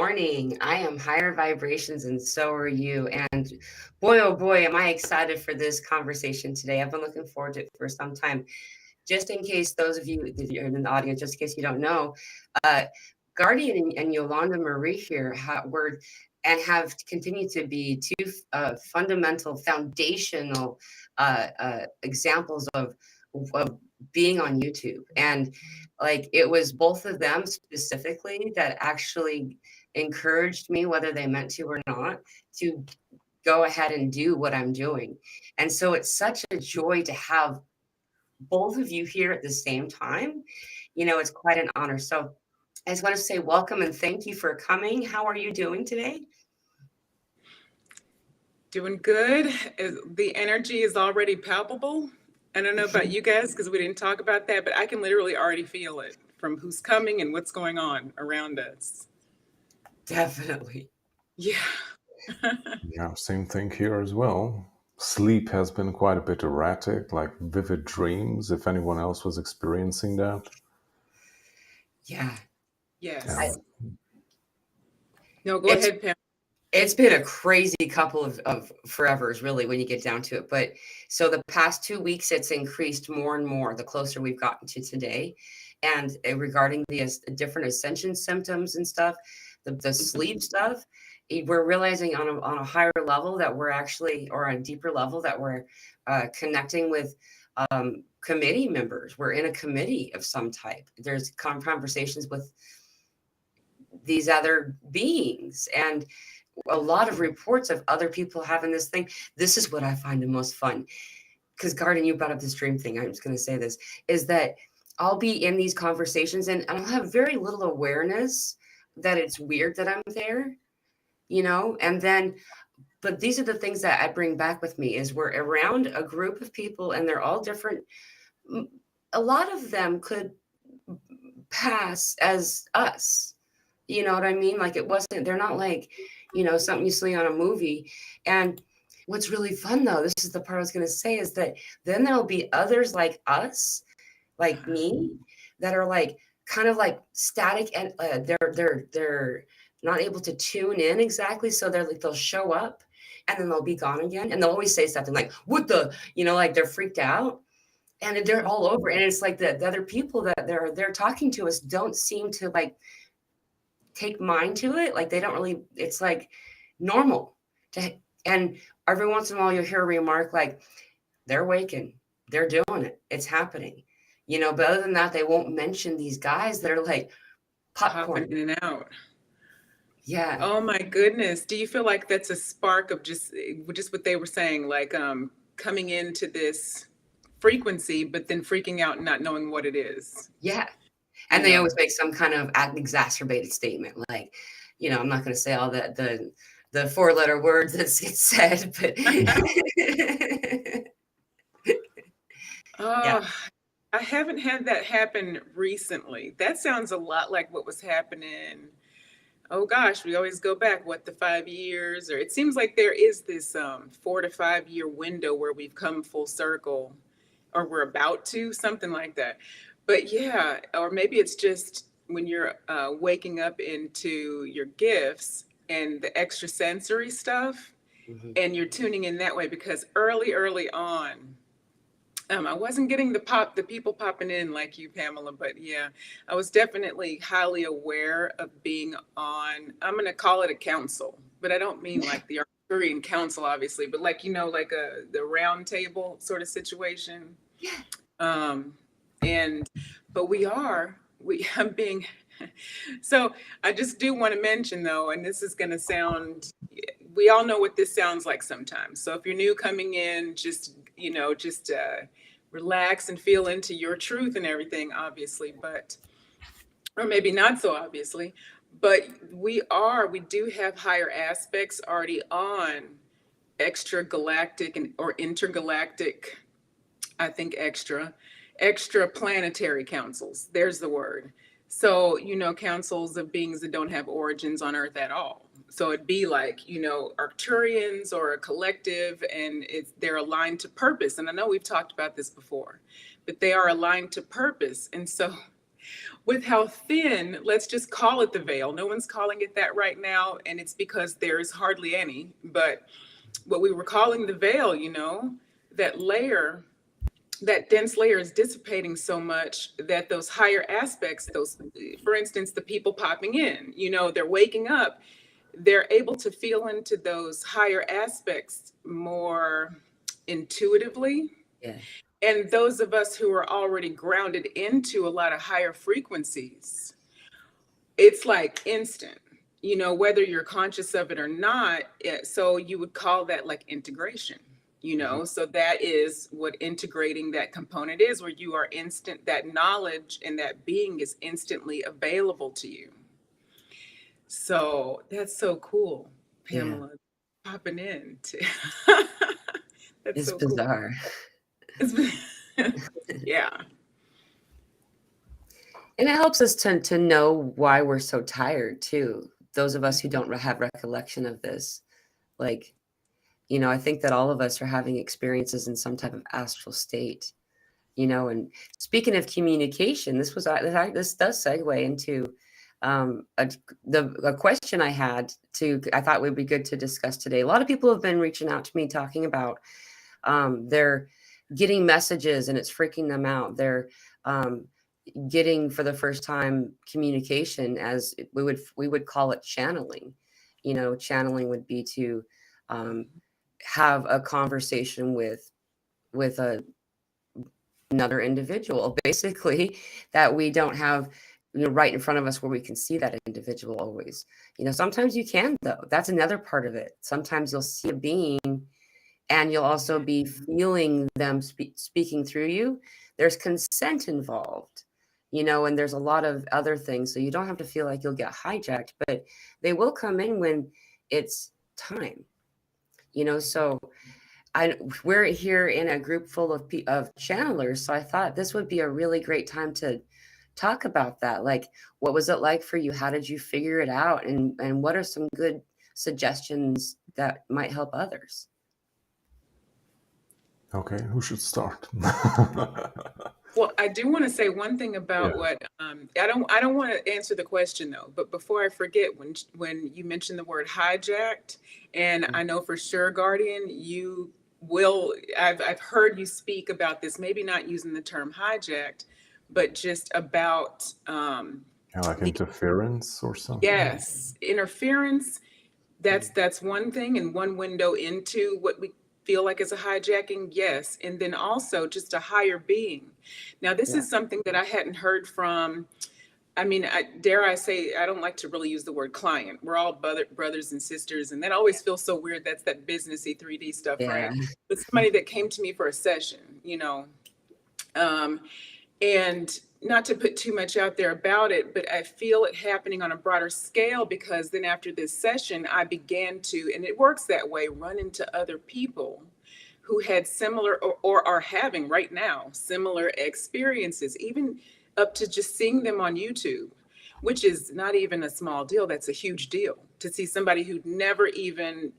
morning. I am higher vibrations and so are you. And boy, oh boy, am I excited for this conversation today. I've been looking forward to it for some time. Just in case those of you that are in the audience, just in case you don't know, uh, Guardian and Yolanda Marie here were and have continued to be two fundamental, foundational examples of being on YouTube. And like it was both of them specifically that actually encouraged me, whether they meant to or not, to go ahead and do what I'm doing. And so it's such a joy to have both of you here at the same time. It's quite an honor. So I just want to say welcome and thank you for coming. How are you doing today? Doing good. The energy is already palpable. I don't know about you guys because we didn't talk about that, but I can literally already feel it from who's coming and what's going on around us. Definitely. Yeah. Yeah, same thing here as well. Sleep has been quite a bit erratic, like vivid dreams, if anyone else was experiencing that. Yeah. Yes. Yeah. No, go ahead, Pam. It's been a crazy couple of forevers, really, when you get down to it. But so the past 2 weeks, it's increased more and more the closer we've gotten to today. And regarding the different ascension symptoms and stuff, the sleep stuff, we're realizing on a higher level that we're actually, or on a deeper level, that we're connecting with committee members. We're in a committee of some type. There's conversations with these other beings, and a lot of reports of other people having this thing. This is what I find the most fun. Because Garden, you brought up this dream thing. I'm just going to say this, is that I'll be in these conversations and I'll have very little awareness that it's weird that I'm there, and then, but these are the things that I bring back with me is we're around a group of people and they're all different. A lot of them could pass as us. You know what I mean? Like they're not like, something you see on a movie. And what's really fun though, this is the part I was going to say, is that then there'll be others like us, like me, that are like kind of like static, and they're not able to tune in exactly. So they'll show up and then they'll be gone again. And they'll always say something like, what the, like they're freaked out. And they're all over. And it's like the other people that they're talking to us don't seem to like take mind to it. Like they don't really, it's like normal and every once in a while you'll hear a remark like, they're waking, they're doing it, it's happening, but other than that, they won't mention these guys that are like popcorn Popping in and out. Yeah. Oh my goodness. Do you feel like that's a spark of just what they were saying, like coming into this frequency, but then freaking out and not knowing what it is? Yeah. And they always make some kind of exacerbated statement, like, I'm not going to say all the 4-letter words that get said, but yeah. I haven't had that happen recently. That sounds a lot like what was happening. Oh gosh, we always go back, the 5 years, or it seems like there is this 4 to 5 year window where we've come full circle, or we're about to, something like that. But yeah, or maybe it's just when you're waking up into your gifts and the extrasensory stuff, and you're tuning in that way, because early on, I wasn't getting the people popping in like you, Pamela, but yeah, I was definitely highly aware of being on, I'm going to call it a council, but I don't mean like the Arturian council, obviously, but like, like the round table sort of situation. Yeah. But I'm being, so I just do want to mention though, and this is going to sound, we all know what this sounds like sometimes. So if you're new coming in, just relax and feel into your truth and everything, obviously, or maybe not so obviously, but we do have higher aspects already on extragalactic or intergalactic, I think extra planetary councils. There's the word. So, councils of beings that don't have origins on Earth at all. So it'd be like, Arturians or a collective, and they're aligned to purpose. And I know we've talked about this before, but they are aligned to purpose. And so with how thin, let's just call it the veil. No one's calling it that right now, and it's because there's hardly any. But what we were calling the veil, that layer, that dense layer is dissipating so much that those higher aspects, those, for instance, the people popping in, they're waking up, they're able to feel into those higher aspects more intuitively. Yeah. And those of us who are already grounded into a lot of higher frequencies, it's like instant, whether you're conscious of it or not. So you would call that like integration, Mhm. so that is what integrating that component is, where you are instant, that knowledge and that being is instantly available to you. So that's so cool, Yeah. Pamela, popping in to that's It's so cool. bizarre. Yeah. And it helps us to know why we're so tired too. Those of us who don't have recollection of this, like, I think that all of us are having experiences in some type of astral state, and speaking of communication, this does segue into a question I had I thought would be good to discuss today. A lot of people have been reaching out to me talking about they're getting messages and it's freaking them out. They're getting for the first time communication, as we would call it channeling. Channeling would be to have a conversation with another individual, basically, that we don't have right in front of us where we can see that individual always. Sometimes you can, though. That's another part of it. Sometimes you'll see a being and you'll also be feeling them speaking through you. There's consent involved, and there's a lot of other things. So you don't have to feel like you'll get hijacked, but they will come in when it's time, so we're here in a group full of channelers. So I thought this would be a really great time to talk about that. Like, what was it like for you? How did you figure it out? And what are some good suggestions that might help others? Okay, who should start? Well, I do want to say one thing about Yeah. what I don't want to answer the question though, but before I forget, when you mentioned the word hijacked, and I know for sure, Guardian, you will. I've heard you speak about this, maybe not using the term hijacked, but just about Yeah, like the interference or something. yes, interference. That's one thing, and one window into what we feel like is a hijacking, yes. And then also just a higher being. Now, this Yeah. is something that I hadn't heard from. I mean, dare I say, I don't like to really use the word client. We're all brothers and sisters, and that always feels so weird. That's that businessy 3D stuff, Yeah. right? But somebody that came to me for a session, um, and not to put too much out there about it, but I feel it happening on a broader scale, because then after this session, I began to, and it works that way, run into other people who had similar or are having right now similar experiences, even up to just seeing them on YouTube, which is not even a small deal. That's a huge deal to see somebody who'd never even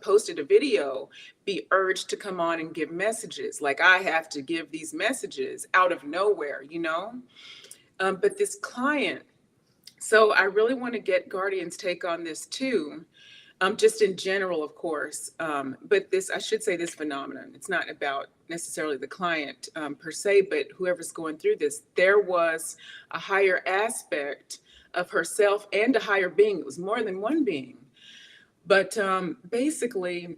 posted a video be urged to come on and give messages. Like, I have to give these messages out of nowhere, but this client, so I really want to get Guardian's take on this too, just in general, of course. But I should say this phenomenon, it's not about necessarily the client per se, but whoever's going through this, there was a higher aspect of herself and a higher being. It was more than one being. But basically,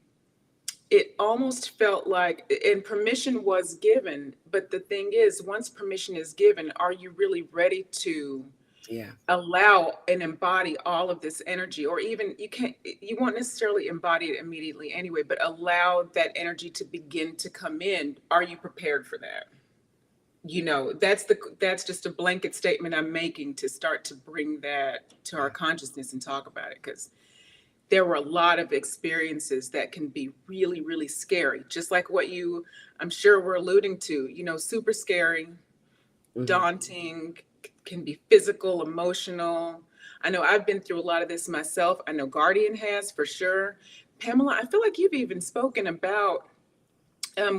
it almost felt like, and permission was given. But the thing is, once permission is given, are you really ready to Yeah. allow and embody all of this energy? Or even you won't necessarily embody it immediately anyway, but allow that energy to begin to come in. Are you prepared for that? That's just a blanket statement I'm making to start to bring that to our consciousness and talk about it, because there were a lot of experiences that can be really, really scary, just like what I'm sure we're alluding to, super scary, daunting, can be physical, emotional. I know I've been through a lot of this myself. I know Guardian has, for sure. Pamela, I feel like you've even spoken about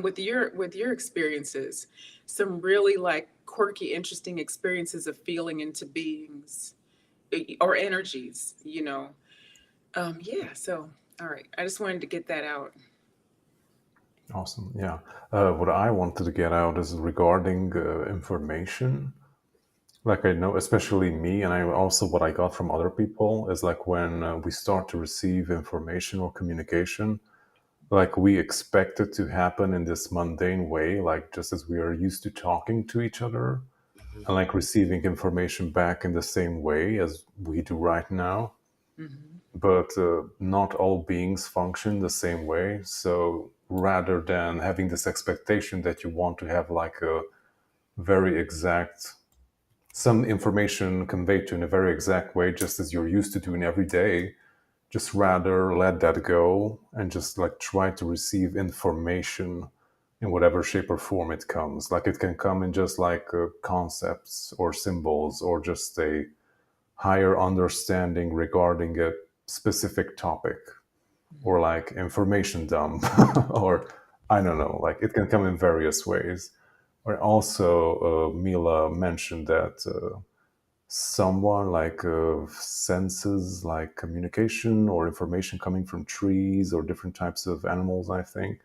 with your experiences. some really like quirky, interesting experiences of feeling into beings or energies, you know. Yeah, so all right. I just wanted to get that out. Awesome. Yeah. What I wanted to get out is regarding information. Like I know, especially me, and I also what I got from other people is like when we start to receive information or communication, like we expect it to happen in this mundane way, like just as we are used to talking to each other and like receiving information back in the same way as we do right now. Hmm. But not all beings function the same way. So rather than having this expectation that you want to have like a very exact, some information conveyed to in a very exact way, just as you're used to doing every day, just rather let that go and just like try to receive information in whatever shape or form it comes. Like it can come in just like concepts or symbols or just a higher understanding regarding a specific topic or like information dump or I don't know, like it can come in various ways. Or also, Mila mentioned that someone like senses like communication or information coming from trees or different types of animals, I think.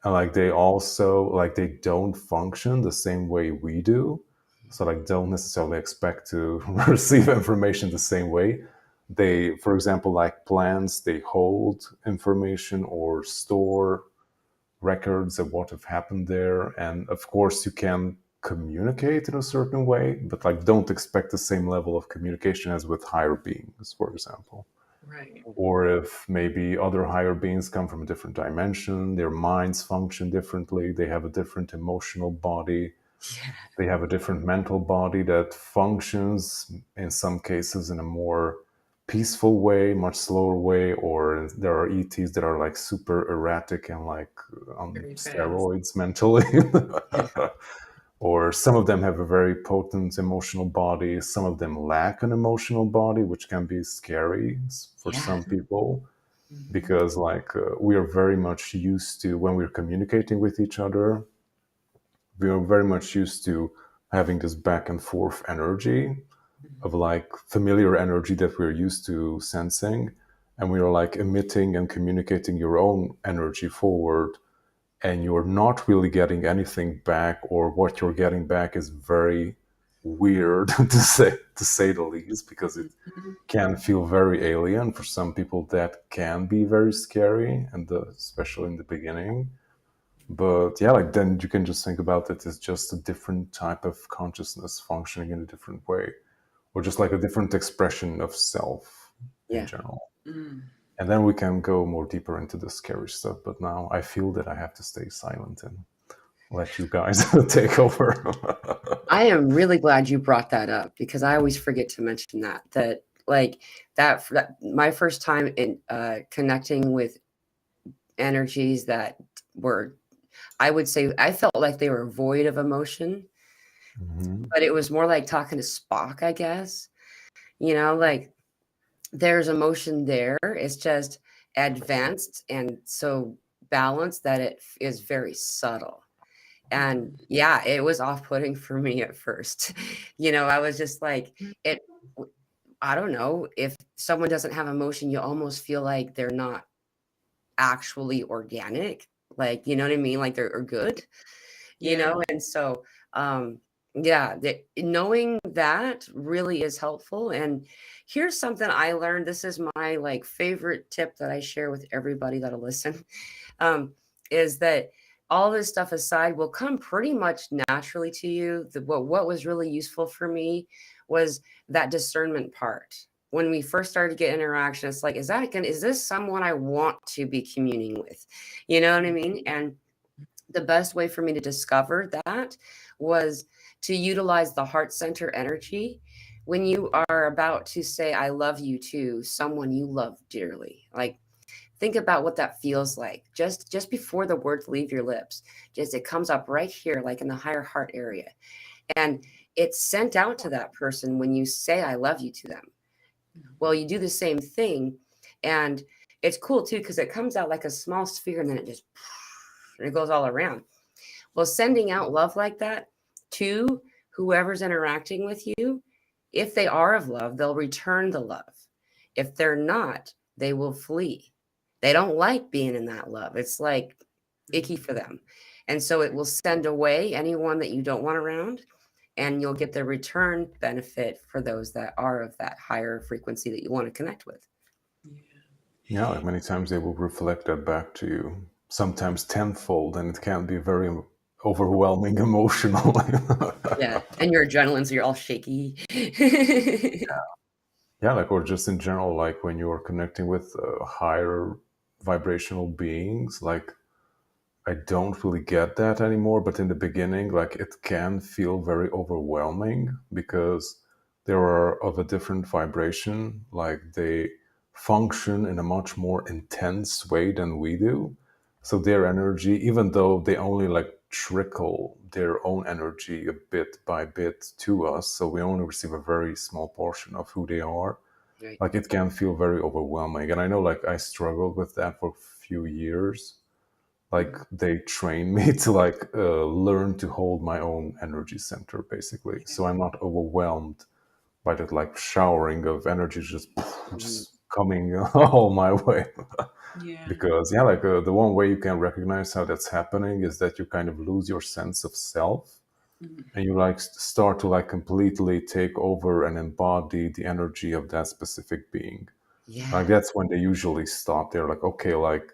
And like they also like they don't function the same way we do. So like don't necessarily expect to receive information the same way. They, for example, like plants, they hold information or store records of what have happened there. And of course, you can communicate in a certain way, but like don't expect the same level of communication as with higher beings, for example. Right. Or if maybe other higher beings come from a different dimension, their minds function differently, they have a different emotional body, Yeah. they have a different mental body that functions in some cases in a more peaceful way, much slower way, or there are ETs that are like super erratic and like on Very fast. steroids mentally. Or some of them have a very potent emotional body, some of them lack an emotional body, which can be scary for Yeah. some people Hmm. because like we are very much used to when we're communicating with each other, we are very much used to having this back and forth energy of like familiar energy that we're used to sensing, and we are like emitting and communicating your own energy forward, and you're not really getting anything back, or what you're getting back is very weird to say the least, because it Hmm. can feel very alien for some people. That can be very scary, and especially in the beginning. But yeah, like then you can just think about it as just a different type of consciousness functioning in a different way, or just like a different expression of self in Yeah. general. Mm. And then we can go more deeper into the scary stuff. But now I feel that I have to stay silent and let you guys take over. I am really glad you brought that up because I always forget to mention that like that my first time in connecting with energies that were, I would say I felt like they were void of emotion, Mhm. but it was more like talking to Spock, I guess. Like there's emotion there. It's just advanced and so balanced that it is very subtle. And yeah, it was off-putting for me at first. I was just like, it, I don't know, if someone doesn't have emotion, you almost feel like they're not actually organic. Like, you know what I mean? Like they're good, Yeah. and so, yeah, knowing that really is helpful. And here's something I learned. This is my like favorite tip that I share with everybody that'll listen. um, is that all this stuff aside will come pretty much naturally to you. What was really useful for me was that discernment part. When we first started to get interaction, it's like, is this someone I want to be communing with? You know what I mean? And the best way for me to discover that was to utilize the heart center energy when you are about to say I love you to someone you love dearly. Like, think about what that feels like just before the words leave your lips. Just it comes up right here, like in the higher heart area, and it's sent out to that person when you say I love you to them. Well, you do the same thing, and it's cool too because it comes out like a small sphere and then it just and it goes all around. Well, sending out love like that to whoever's interacting with you, if they are of love, they'll return the love. If they're not, they will flee. They don't like being in that love. It's like icky for them. And so it will send away anyone that you don't want around, and you'll get the return benefit for those that are of that higher frequency that you want to connect with. Yeah, like many times they will reflect that back to you, sometimes tenfold, and it can be very overwhelming emotional. Yeah. And your adrenaline, so you're all shaky. Yeah, like, or just in general, like when you're connecting with higher vibrational beings, like I don't really get that anymore. But in the beginning, like it can feel very overwhelming because they are of a different vibration. Like they function in a much more intense way than we do. So their energy, even though they only like trickle their own energy a bit by bit to us, so we only receive a very small portion of who they are, Right. like it can feel very overwhelming. And I know like I struggled with that for a few years. Like they train me to like learn to hold my own energy center basically, so I'm not overwhelmed by that like showering of energy just coming all my way. Yeah. Because yeah, like the one way you can recognize how that's happening is that you kind of lose your sense of self, and you like start to like completely take over and embody the energy of that specific being. Yeah. Like that's when they usually stop. They're like, okay, like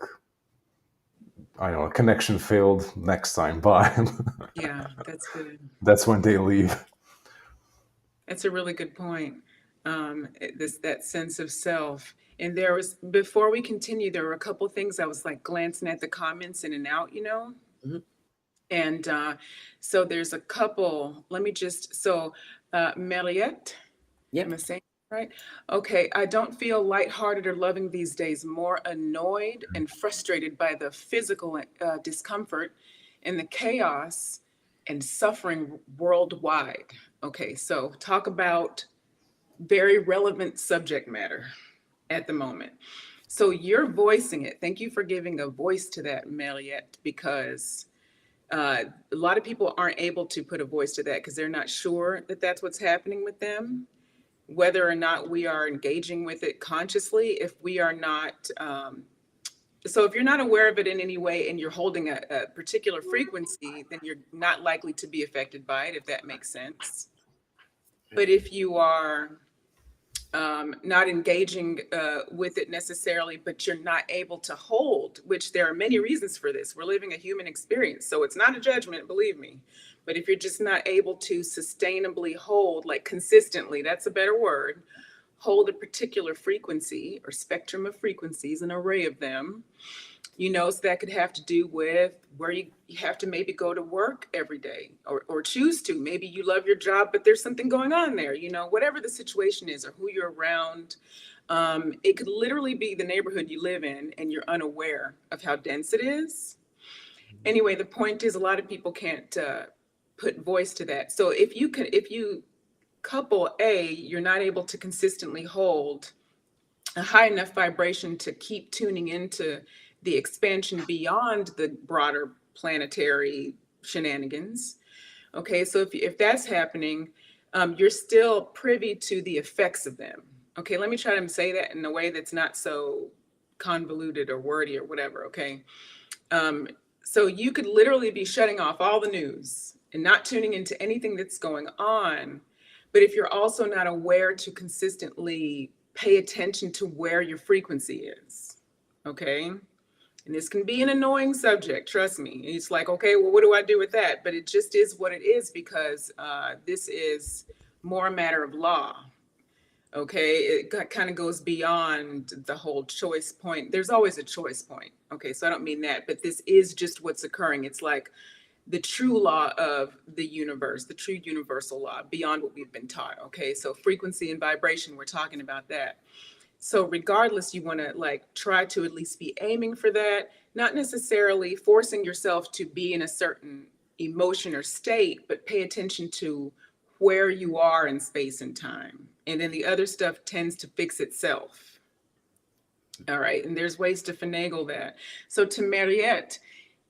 I know a connection failed, next time, bye. Yeah, that's good. That's when they leave. That's a really good point. That sense of self. And there was, before we continue, there were a couple things I was like glancing at the comments in and out, Mhm. And so there's a couple. Let me just, so Mariette, Yep. am I saying it right? Okay, I don't feel lighthearted or loving these days, more annoyed and frustrated by the physical discomfort and the chaos and suffering worldwide. Okay, so talk about very relevant subject matter at the moment. So you're voicing it. Thank you for giving a voice to that, Mariette, because a lot of people aren't able to put a voice to that because they're not sure that that's what's happening with them. Whether or not we are engaging with it consciously, if we are not, so if you're not aware of it in any way and you're holding a particular frequency, then you're not likely to be affected by it, if that makes sense. But if you are not engaging with it necessarily, but you're not able to hold, which there are many reasons for this. We're living a human experience, so it's not a judgment, believe me. But if you're just not able to sustainably hold, like consistently, that's a better word, hold a particular frequency or spectrum of frequencies, an array of them, so that could have to do with where you have to maybe go to work every day or choose to. Maybe you love your job, but there's something going on there, whatever the situation is or who you're around. It could literally be the neighborhood you live in and you're unaware of how dense it is. Anyway, the point is a lot of people can't put voice to that. So if you couple you're not able to consistently hold a high enough vibration to keep tuning into the expansion beyond the broader planetary shenanigans. Okay, so if that's happening, you're still privy to the effects of them. Okay, let me try to say that in a way that's not so convoluted or wordy or whatever. Okay, so you could literally be shutting off all the news and not tuning into anything that's going on. But if you're also not aware to consistently pay attention to where your frequency is, okay? And this can be an annoying subject, trust me. It's like, okay, well, what do I do with that? But it just is what it is because this is more a matter of law, okay? It kind of goes beyond the whole choice point. There's always a choice point, okay? So I don't mean that, but this is just what's occurring. It's like the true law of the universe, the true universal law beyond what we've been taught. Okay, so frequency and vibration, we're talking about that. So regardless, you want to like try to at least be aiming for that, not necessarily forcing yourself to be in a certain emotion or state, but pay attention to where you are in space and time. And then the other stuff tends to fix itself. All right, and there's ways to finagle that. So to Mariette,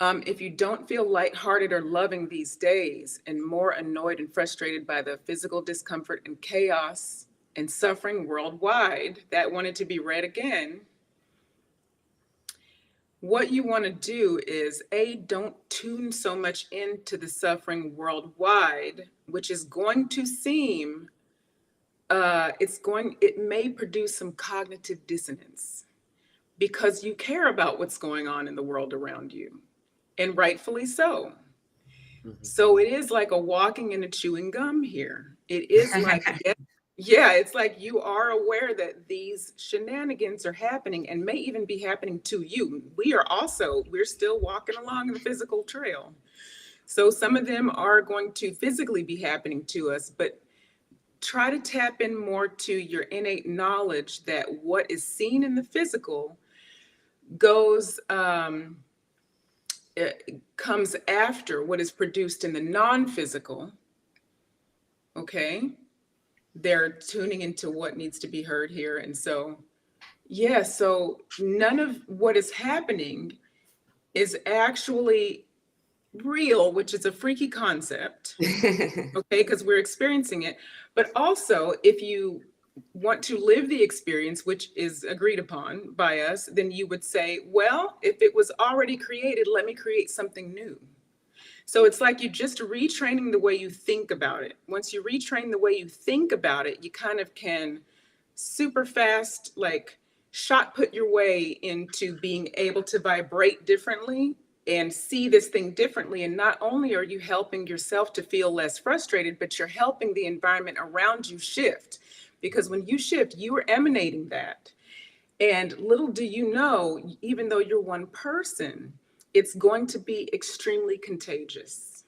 If you don't feel lighthearted or loving these days and more annoyed and frustrated by the physical discomfort and chaos and suffering worldwide, that wanted to be read again. What you want to do is don't tune so much into the suffering worldwide, which is going to seem, it may produce some cognitive dissonance because you care about what's going on in the world around you, and rightfully so. So it is like a walking and a chewing gum here. It is like, yeah, it's like you are aware that these shenanigans are happening and may even be happening to you. We're still walking along the physical trail. So some of them are going to physically be happening to us, but try to tap in more to your innate knowledge that what is seen in the physical goes, it comes after what is produced in the non-physical. Okay. They're tuning into what needs to be heard here. And so, yeah, so none of what is happening is actually real, which is a freaky concept. Okay, because we're experiencing it. But also, if you want to live the experience, which is agreed upon by us, then you would say, well, if it was already created, let me create something new. So it's like you're just retraining the way you think about it. Once you retrain the way you think about it, you kind of can super fast, like shot put your way into being able to vibrate differently and see this thing differently. And not only are you helping yourself to feel less frustrated, but you're helping the environment around you shift. Because when you shift, you are emanating that. And little do you know, even though you're one person, it's going to be extremely contagious.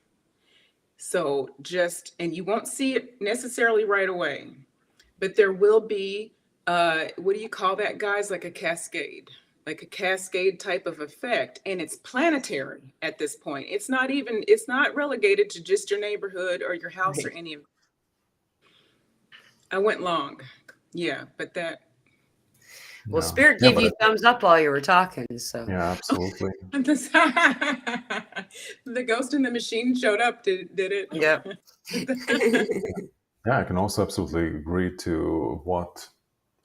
So and you won't see it necessarily right away, but there will be, what do you call that, guys? Like a cascade type of effect. And it's planetary at this point. It's not relegated to just your neighborhood or your house or any of. I went long. Yeah, but that. Well, Spirit gave you thumbs up while you were talking, so. Yeah, absolutely. The ghost in the machine showed up, did it? Yeah. Yeah, I can also absolutely agree to what.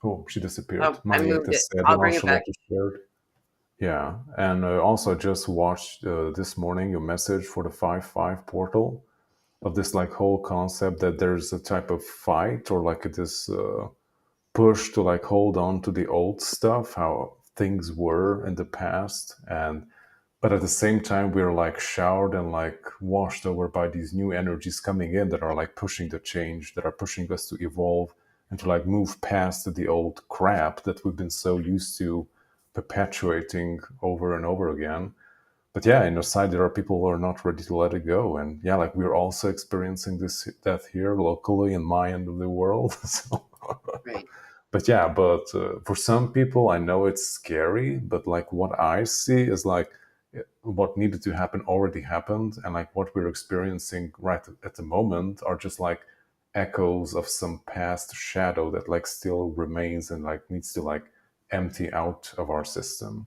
Oh, she disappeared. Oh, I moved it. Said, I'll and bring it also back. what you shared. Yeah, and also just watched this morning your message for the 5-5 portal of this like whole concept that there's a type of fight or like this push to like hold on to the old stuff, how things were in the past, but at the same time we're like showered and like washed over by these new energies coming in that are like pushing the change, that are pushing us to evolve and to like move past the old crap that we've been so used to perpetuating over and over again. But yeah, in the side there are people who are not ready to let it go, and yeah, like we're also experiencing that here locally in my end of the world. So, Right. but yeah, for some people, I know it's scary, but like what I see is like what needed to happen already happened, and like what we're experiencing right at the moment are just like echoes of some past shadow that like still remains and like needs to like empty out of our system.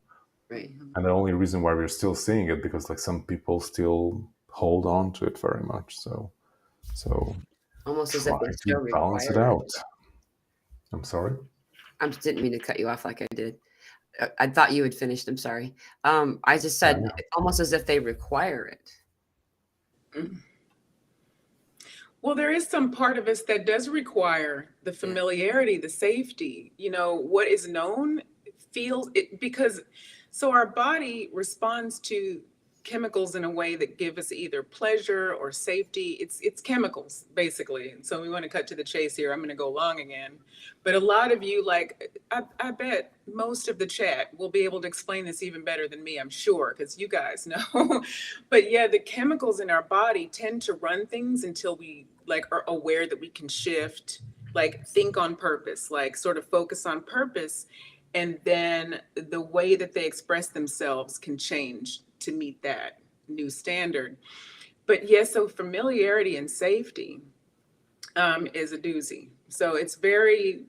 Right. And the only reason why we're still seeing it because like some people still hold on to it very much. So almost as try if they to still balance it require out. I'm sorry. I didn't mean to cut you off like I did. I thought you had finished. I'm sorry. I just said almost as if they require it. Well, there is some part of us that does require the familiarity, the safety, what is known feels it, because so our body responds to chemicals in a way that give us either pleasure or safety. It's chemicals basically. And so we want to cut to the chase here. I'm going to go long again, but a lot of you, like I bet most of the chat will be able to explain this even better than me, I'm sure, because you guys know. But yeah, the chemicals in our body tend to run things until we like are aware that we can shift, like think on purpose, like sort of focus on purpose. And then the way that they express themselves can change to meet that new standard. But yes, so familiarity and safety is a doozy. So it's very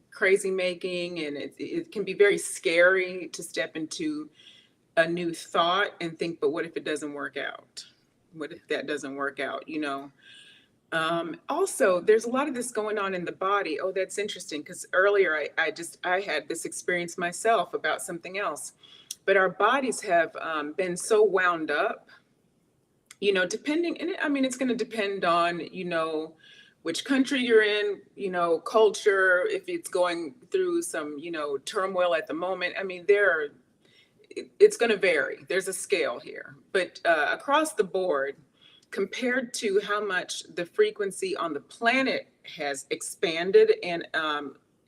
crazy making, and it can be very scary to step into a new thought and think, but what if it doesn't work out? What if that doesn't work out? Also, there's a lot of this going on in the body. Oh, that's interesting, because earlier I had this experience myself about something else. But our bodies have been so wound up, depending, and I mean, it's going to depend on, which country you're in, culture, if it's going through some, turmoil at the moment. I mean, it's going to vary. There's a scale here, but across the board, compared to how much the frequency on the planet has expanded, and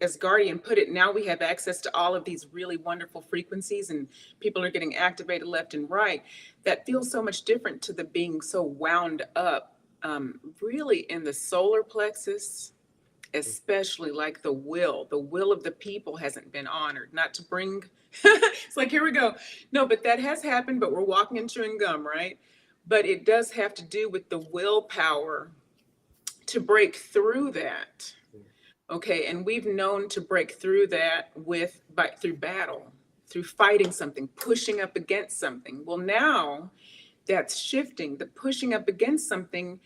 as Guardian put it, now we have access to all of these really wonderful frequencies, and people are getting activated left and right. That feels so much different to the being so wound up, really in the solar plexus, especially, like the will of the people hasn't been honored. Not to bring, it's like, here we go. No, but that has happened, but we're walking and chewing gum, right? But it does have to do with the willpower to break through that. Okay, and we've known to break through that through battle, through fighting something, pushing up against something. Well, now that's shifting. The pushing up against something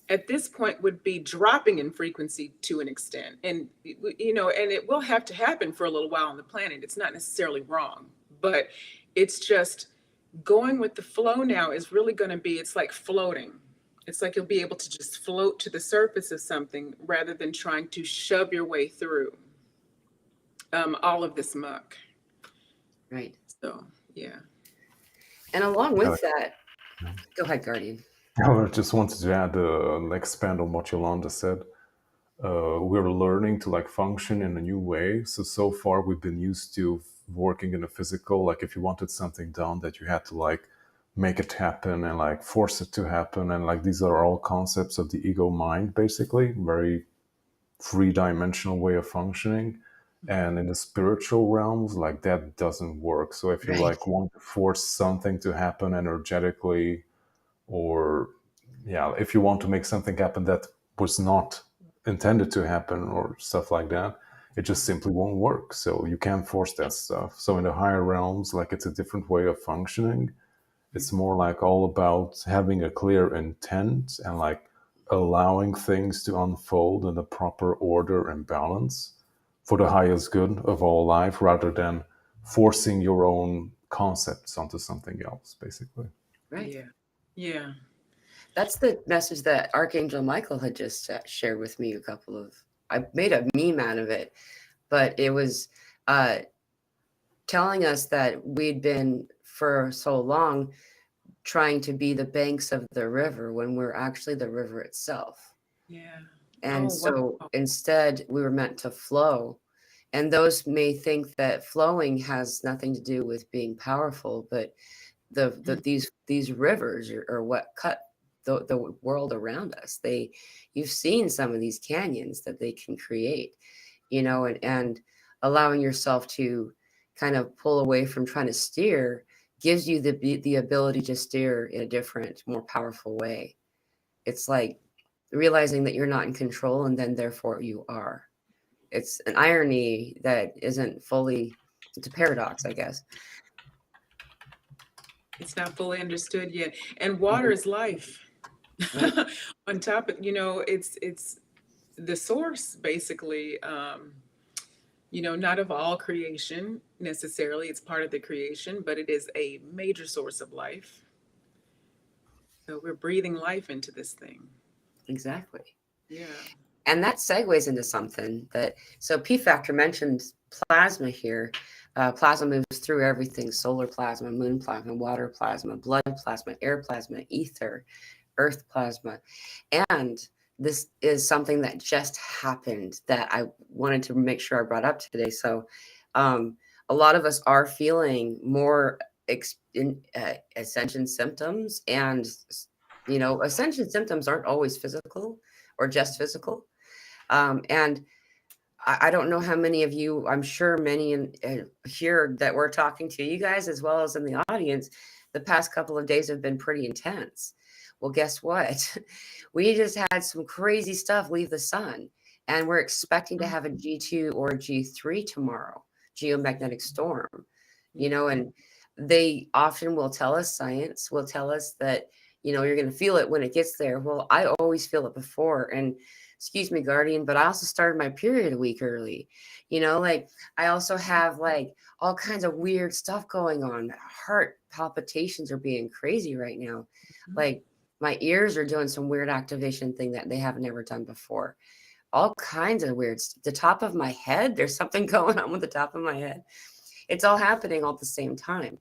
at this point would be dropping in frequency to an extent. And and it will have to happen for a little while on the planet. It's not necessarily wrong, but it's just going with the flow now is really going to be, it's like floating. It's like you'll be able to just float to the surface of something rather than trying to shove your way through all of this muck. Right. So, yeah. And along with that, go ahead, Guardian. I just wanted to add, expand on what Yolanda said. We're learning to function in a new way. So far we've been used to working in a physical, if you wanted something done, that you had to make it happen and force it to happen. And these are all concepts of the ego mind, basically, very three-dimensional way of functioning. And in the spiritual realms, that doesn't work. So if you want to force something to happen energetically, or if you want to make something happen that was not intended to happen or stuff like that, it just simply won't work. So you can't force that stuff. So in the higher realms, it's a different way of functioning. It's more all about having a clear intent and allowing things to unfold in the proper order and balance for the highest good of all life, rather than forcing your own concepts onto something else, basically. Right. Yeah. That's the message that Archangel Michael had just shared with me. I made a meme out of it, but it was telling us that we'd been for so long trying to be the banks of the river when we're actually the river itself. Yeah. And instead we were meant to flow. And those may think that flowing has nothing to do with being powerful, but these rivers are what cut the world around us. You've seen some of these canyons that they can create, and allowing yourself to kind of pull away from trying to steer gives you the ability to steer in a different, more powerful way. It's like realizing that you're not in control, and then therefore you are. It's an irony that isn't fully, it's a paradox, I guess. It's not fully understood yet. And water is life. Right. On top of, it's the source, basically, not of all creation necessarily. It's part of the creation, but it is a major source of life. So we're breathing life into this thing. Exactly. Yeah. And that segues into something so P Factor mentioned plasma here. Plasma moves through everything: solar plasma, moon plasma, water plasma, blood plasma, air plasma, ether, earth plasma. And this is something that just happened that I wanted to make sure I brought up today. So a lot of us are feeling more ascension symptoms, and ascension symptoms aren't always physical or just physical. And I don't know how many of you, I'm sure many here that we're talking to, you guys as well as in the audience, the past couple of days have been pretty intense. Well, guess what? We just had some crazy stuff leave the sun, and we're expecting to have a G2 or a G3 tomorrow, geomagnetic storm, and they often will tell us, science will tell us that, you're going to feel it when it gets there. Well, I always feel it before. And excuse me, Guardian, but I also started my period a week early. Like I also have like all kinds of weird stuff going on. Heart palpitations are being crazy right now. Like my ears are doing some weird activation thing that they haven't ever done before. All kinds of weird the top of my head, there's something going on with the top of my head. It's all happening all at the same time,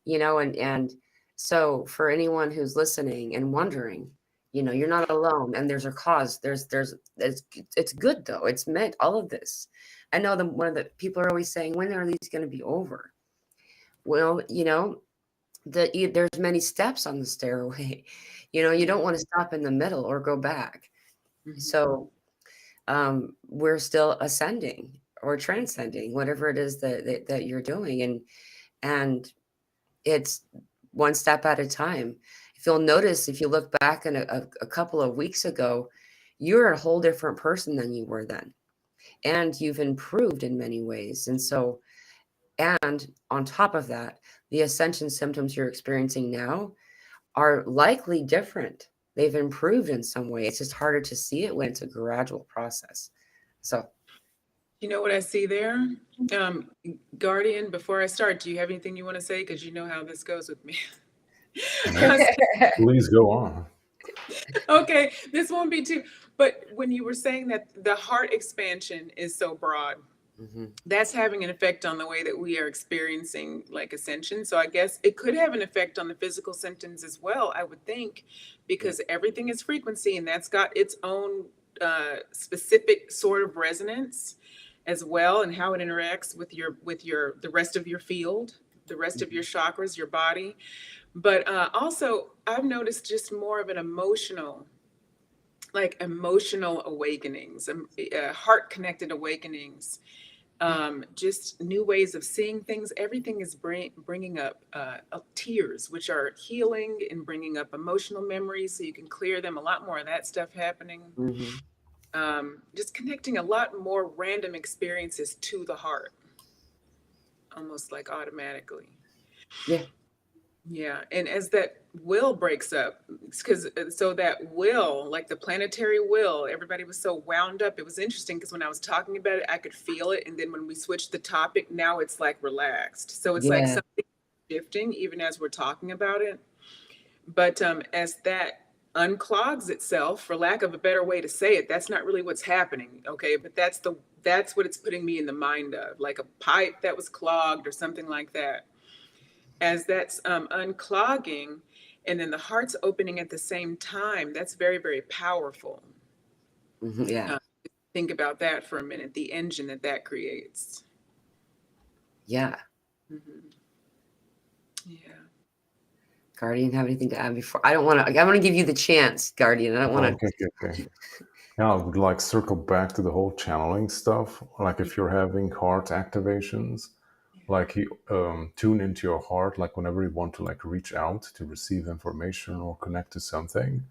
and so for anyone who's listening and wondering, you're not alone, and there's a cause. It's good though. It's meant all of this. I know one of the people are always saying, when are these going to be over? Well, there's many steps on the stairway. You don't want to stop in the middle or go back. So we're still ascending or transcending, whatever it is that you're doing, and it's one step at a time. If you'll notice, if you look back in a couple of weeks ago, you're a whole different person than you were then, and you've improved in many ways. And so, and on top of that, the ascension symptoms you're experiencing now are likely different. They've improved in some way. It's just harder to see it when it's a gradual process. So, you know what I see there? Guardian, before I start, do you have anything you want to say? Because you know how this goes with me. Please go on. Okay, this won't be too, but when you were saying that the heart expansion is so broad, that's having an effect on the way that we are experiencing like ascension. So I guess it could have an effect on the physical symptoms as well, I would think, because everything is frequency, and that's got its own specific sort of resonance as well, and how it interacts with the rest of your field, the rest of your chakras, your body. But also I've noticed just more of an emotional awakenings, heart connected awakenings, just new ways of seeing things. Everything is bringing up tears, which are healing, and bringing up emotional memories so you can clear them. A lot more of that stuff happening. Just connecting a lot more random experiences to the heart, almost like automatically. Yeah. And as that will breaks up, so that will, like the planetary will, everybody was so wound up. It was interesting because when I was talking about it, I could feel it. And then when we switched the topic, now it's like relaxed. So it's like something shifting even as we're talking about it. But as that unclogs itself, for lack of a better way to say it, that's not really what's happening. Okay. But that's what it's putting me in the mind of, like a pipe that was clogged or something like that. As that's unclogging, and then the heart's opening at the same time, that's very, very powerful. Think about that for a minute, the engine that creates. Yeah. Guardian, have anything to add before? I want to give you the chance, Guardian. I don't want to. Okay. Yeah, I would like circle back to the whole channeling stuff. Like if you're having heart activations, like you tune into your heart, like whenever you want to like reach out to receive information or connect to something,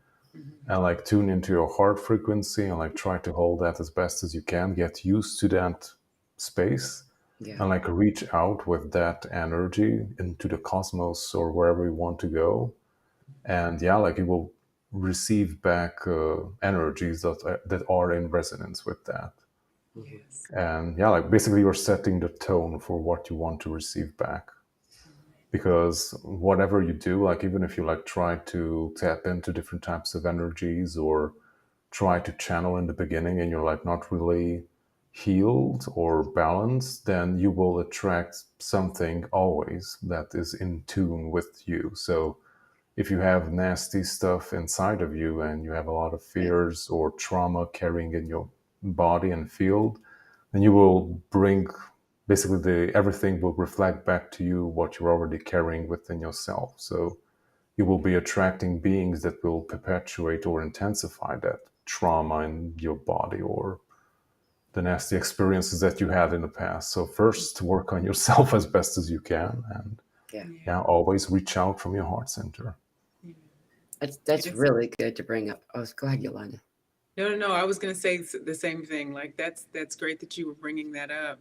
and like tune into your heart frequency and like try to hold that as best as you can. Get used to that space, and like reach out with that energy into the cosmos or wherever you want to go. And like you will receive back energies that are in resonance with that. And like basically you're setting the tone for what you want to receive back, because whatever you do, like even if you like try to tap into different types of energies or try to channel in the beginning and you're like not really healed or balanced, then you will attract something always that is in tune with you. So if you have nasty stuff inside of you and you have a lot of fears or trauma carrying in your body and field, then you will bring basically everything will reflect back to you what you're already carrying within yourself. So you will be attracting beings that will perpetuate or intensify that trauma in your body or the nasty experiences that you had in the past. So first work on yourself as best as you can, and always reach out from your heart center. That's really good to bring up. Oh, go ahead, Yolanda. No. I was going to say the same thing. Like that's great that you were bringing that up.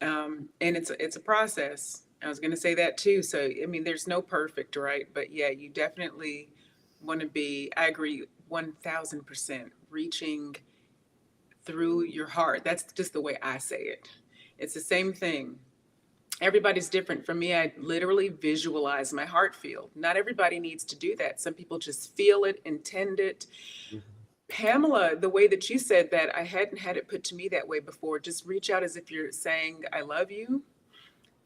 And it's a process. I was going to say that too. So, I mean, there's no perfect, right? But yeah, you definitely want to be, I agree 1000%, reaching through your heart. That's just the way I say it. It's the same thing. Everybody's different. For me, I literally visualize my heart field. Not everybody needs to do that. Some people just feel it, intend it. Pamela, the way that you said that, I hadn't had it put to me that way before. Just reach out as if you're saying, I love you.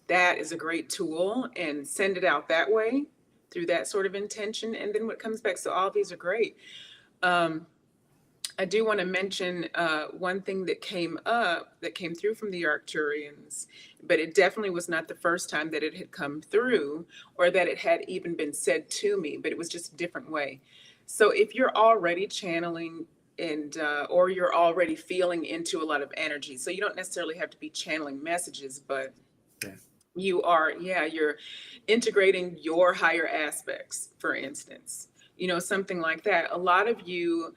That is a great tool, and send it out that way through that sort of intention. And then what comes back. So all these are great. I do want to mention one thing that came through from the Arturians, but it definitely was not the first time that it had come through or that it had even been said to me, but it was just a different way. So if you're already channeling and or you're already feeling into a lot of energy, so you don't necessarily have to be channeling messages, but you're integrating your higher aspects, for instance, something like that. A lot of you,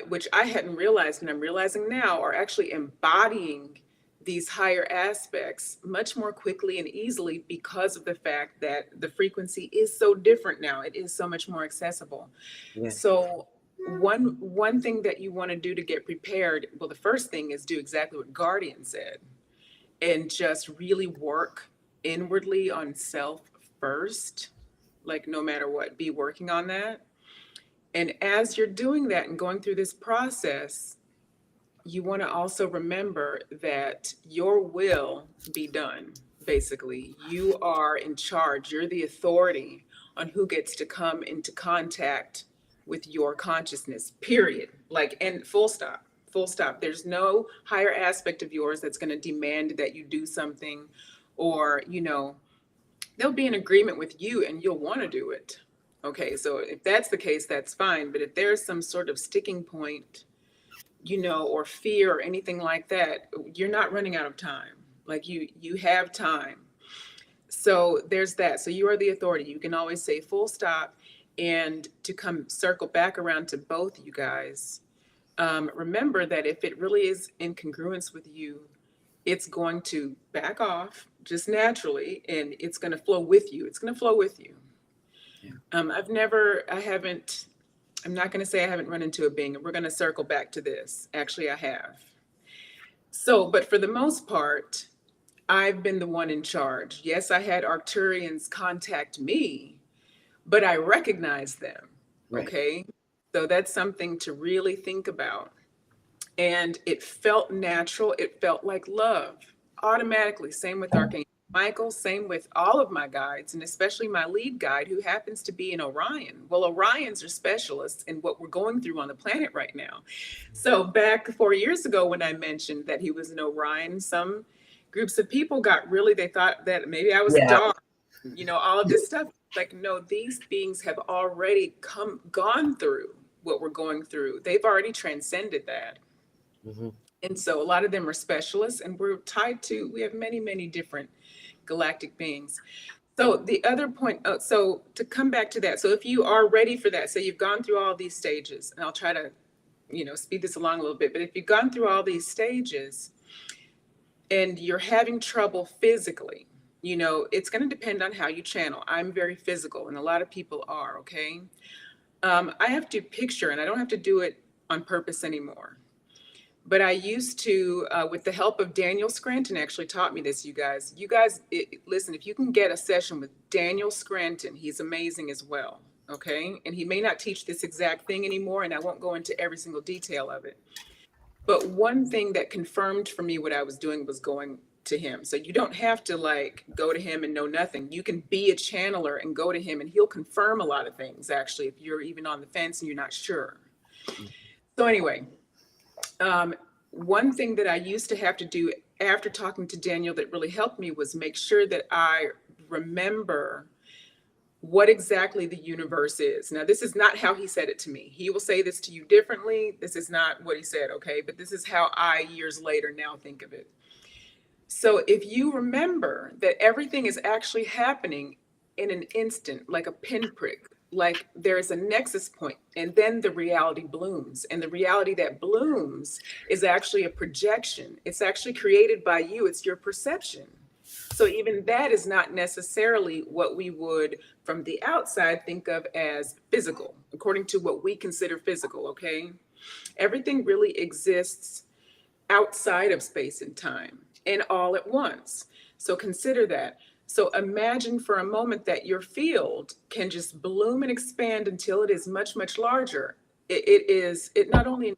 which I hadn't realized and I'm realizing now, are actually embodying these higher aspects much more quickly and easily because of the fact that the frequency is so different now. It is so much more accessible. Yeah. So one thing that you want to do to get prepared, well, the first thing is do exactly what Guardian said, and just really work inwardly on self first, like no matter what, be working on that. And as you're doing that and going through this process, you want to also remember that your will be done. Basically, you are in charge. You're the authority on who gets to come into contact with your consciousness, period. Like, and full stop. Full stop. There's no higher aspect of yours that's going to demand that you do something, or, they'll be in agreement with you and you'll want to do it. Okay, so if that's the case, that's fine. But if there's some sort of sticking point, or fear or anything like that, you're not running out of time. Like you have time. So there's that. So you are the authority. You can always say full stop. And to come circle back around to both you guys, remember that if it really is in congruence with you, it's going to back off just naturally, and it's going to flow with you. It's going to flow with you. Yeah. I'm not going to say I haven't run into a being, and we're going to circle back to this. Actually, I have. So, but for the most part, I've been the one in charge. Yes, I had Arturians contact me, but I recognize them. Right. Okay. So that's something to really think about. And it felt natural. It felt like love automatically. Same with Archangel Michael, same with all of my guides, and especially my lead guide, who happens to be an Orion. Well, Orions are specialists in what we're going through on the planet right now. So back 4 years ago, when I mentioned that he was an Orion, some groups of people they thought that maybe I was dark, all of this stuff. Like, no, these beings have already gone through what we're going through. They've already transcended that. Mm-hmm. And so a lot of them are specialists, and we have many, many different galactic beings. So the other point, so to come back to that, so if you are ready for that, so you've gone through all these stages, and I'll try to, speed this along a little bit, but if you've gone through all these stages and you're having trouble physically, it's going to depend on how you channel. I'm very physical, and a lot of people are, okay? I have to picture, and I don't have to do it on purpose anymore. But I used to, with the help of Daniel Scranton, actually taught me this, you guys. Listen, if you can get a session with Daniel Scranton, he's amazing as well, okay? And he may not teach this exact thing anymore, and I won't go into every single detail of it. But one thing that confirmed for me what I was doing was going to him. So you don't have to go to him and know nothing. You can be a channeler and go to him, and he'll confirm a lot of things, actually, if you're even on the fence and you're not sure. So anyway, one thing that I used to have to do after talking to Daniel that really helped me was make sure that I remember what exactly the universe is. Now, this is not how he said it to me. He will say this to you differently. This is not what he said, okay? But this is how I, years later, now think of it. So if you remember that everything is actually happening in an instant, like a pinprick, like there's a nexus point, and then the reality blooms. And the reality that blooms is actually a projection. It's actually created by you. It's your perception. So even that is not necessarily what we would, from the outside, think of as physical, according to what we consider physical, okay? Everything really exists outside of space and time and all at once. So consider that. So imagine for a moment that your field can just bloom and expand until it is much, much larger. It not only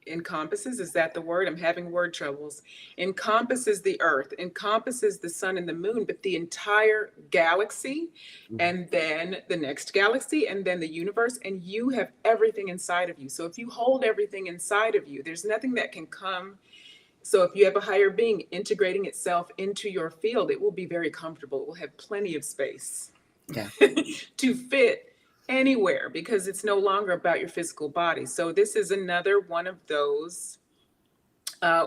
encompasses, is that the word? I'm having word troubles. Encompasses the earth, encompasses the sun and the moon, but the entire galaxy, and then the next galaxy, and then the universe, and you have everything inside of you. So if you hold everything inside of you, there's nothing that can come. So if you have a higher being integrating itself into your field, it will be very comfortable. It will have plenty of space to fit anywhere, because it's no longer about your physical body. So this is another one of those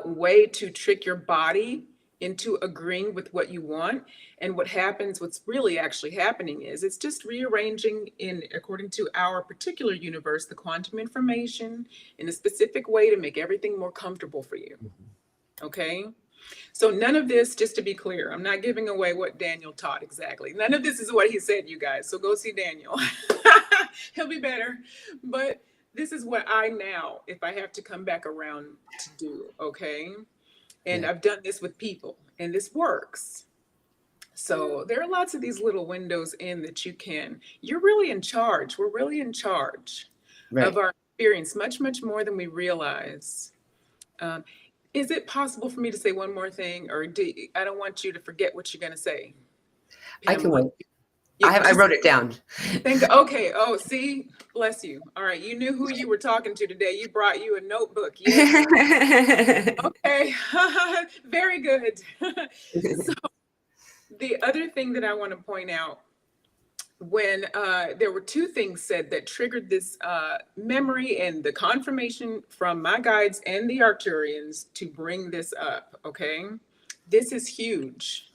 way to trick your body into agreeing with what you want. And what happens, what's really actually happening is it's just rearranging in according to our particular universe, the quantum information in a specific way to make everything more comfortable for you. Okay. So none of this, just to be clear, I'm not giving away what Daniel taught exactly. None of this is what he said, you guys. So go see Daniel. He'll be better. But this is what I now, if I have to come back around to do, okay? And I've done this with people, and this works. So there are lots of these little windows in that you're really in charge. We're really in charge of our experience, much, much more than we realize. Is it possible for me to say one more thing, or I don't want you to forget what you're going to say? I can wait. I wrote it down. Okay. Oh, see, bless you. All right. You knew who you were talking to today. You brought you a notebook. Yes. Okay. Very good. So the other thing that I want to point out, when there were two things said that triggered this memory and the confirmation from my guides and the Arturians to bring this up, okay? This is huge,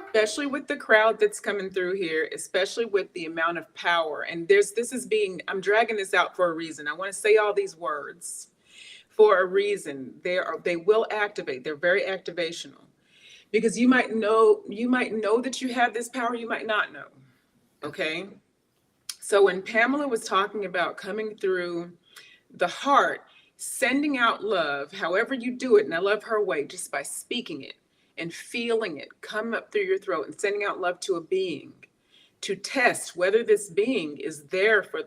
especially with the crowd that's coming through here, especially with the amount of power. And I'm dragging this out for a reason. I want to say all these words for a reason. They will activate. They're very activational, because you might know that you have this power, you might not know. Okay. So when Pamela was talking about coming through the heart, sending out love, however you do it, and I love her way, just by speaking it and feeling it come up through your throat and sending out love to a being to test whether this being is there for,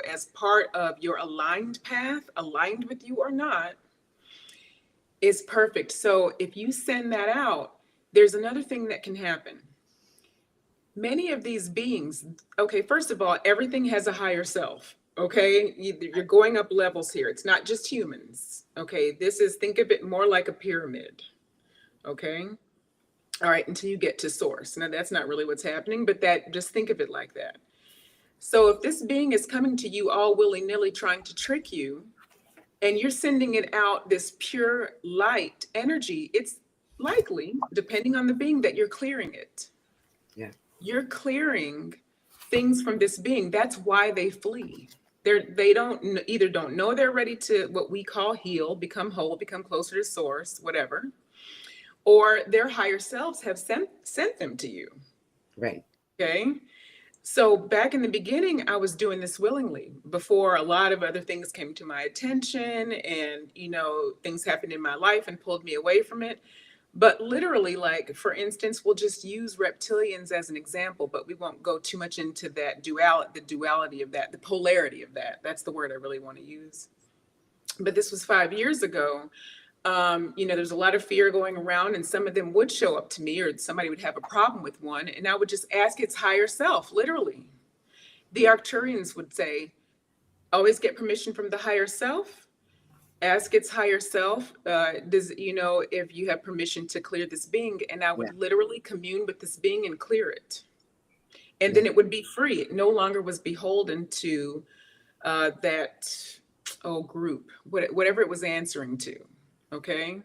as part of your aligned path, aligned with you or not, is perfect. So if you send that out, there's another thing that can happen. Many of these beings, okay, first of all, everything has a higher self, okay? You're going up levels here. It's not just humans, okay? Think of it more like a pyramid, okay? All right, until you get to source. Now, that's not really what's happening, but just think of it like that. So if this being is coming to you all willy-nilly trying to trick you, and you're sending it out, this pure light energy, it's likely, depending on the being, that you're clearing it. Yeah. You're clearing things from this being. That's why they flee. They either don't know they're ready to, what we call, heal, become whole, become closer to source, whatever, or their higher selves have sent them to you. Right. Okay. So back in the beginning, I was doing this willingly before a lot of other things came to my attention, and, things happened in my life and pulled me away from it. But literally, like, for instance, we'll just use reptilians as an example, but we won't go too much into that the duality of that, the polarity of that. That's the word I really want to use. But this was 5 years ago. There's a lot of fear going around, and some of them would show up to me, or somebody would have a problem with one, and I would just ask its higher self, literally. The Arturians would say, always get permission from the higher self. Ask its higher self, if you have permission to clear this being. And I would literally commune with this being and clear it. And then it would be free. It no longer was beholden to that group, whatever it was answering to. Okay.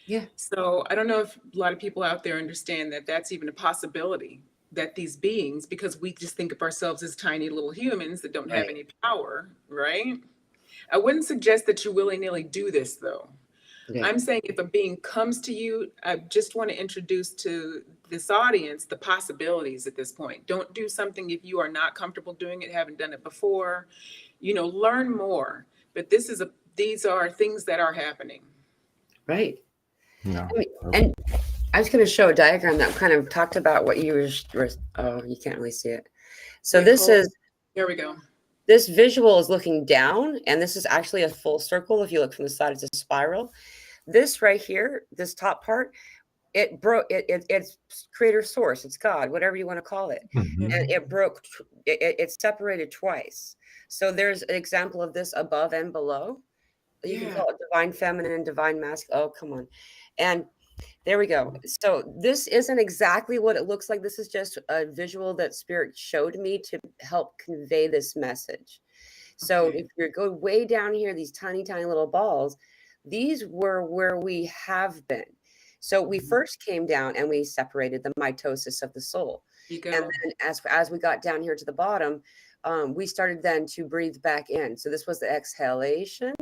Yeah. So I don't know if a lot of people out there understand that that's even a possibility, that these beings, because we just think of ourselves as tiny little humans that don't have any power, right? I wouldn't suggest that you willy-nilly do this, though. Yeah. I'm saying if a being comes to you, I just want to introduce to this audience the possibilities at this point. Don't do something if you are not comfortable doing it, haven't done it before. Learn more. But these are things that are happening. Right. Yeah. And I was going to show a diagram that kind of talked about what you were. Oh, you can't really see it. So Wait, this is. There we go. This visual is looking down, and this is actually a full circle. If you look from the side, it's a spiral. This right here, this top part, it broke. It's creator source. It's God, whatever you want to call it, Mhm. and it broke. It's separated twice. So there's an example of this above and below. You can Yeah. call it divine feminine and divine masculine. Oh, come on, and there we go. So this isn't exactly what it looks like. This is just a visual that Spirit showed me to help convey this message. So Okay. if you go way down here, these tiny, tiny little balls, these were where we have been. So we first came down and we separated the mitosis of the soul. You go. And then as we got down here to the bottom, we started then to breathe back in. So this was the exhalation.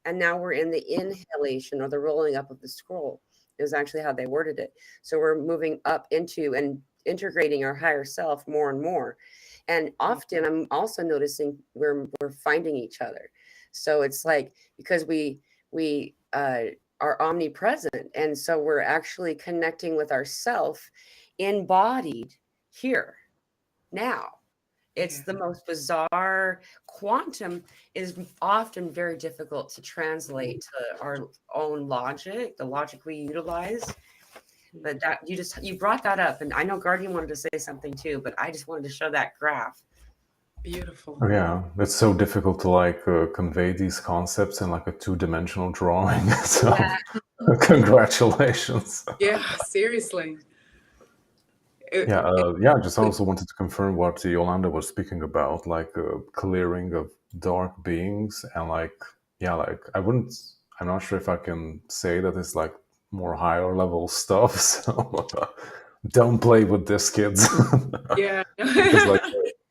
And now we're in the inhalation, or the rolling up of the scroll. It was actually how they worded it. So we're moving up into and integrating our higher self more and more. And often I'm also noticing we're finding each other. So it's like, because we are omnipresent, and so we're actually connecting with ourself embodied here now. It's Yeah. the most bizarre. Quantum is often very difficult to translate to our own logic, the logic we utilize. But that you brought that up, and I know Guardian wanted to say something too, but I just wanted to show that graph. Beautiful. Yeah, it's so difficult to convey these concepts in like a two-dimensional drawing. So, congratulations. Yeah, seriously. Yeah. Just also wanted to confirm what Yolanda was speaking about, like clearing of dark beings, and I'm not sure if I can say that it's like more higher level stuff. So don't play with this, kids. Yeah. Because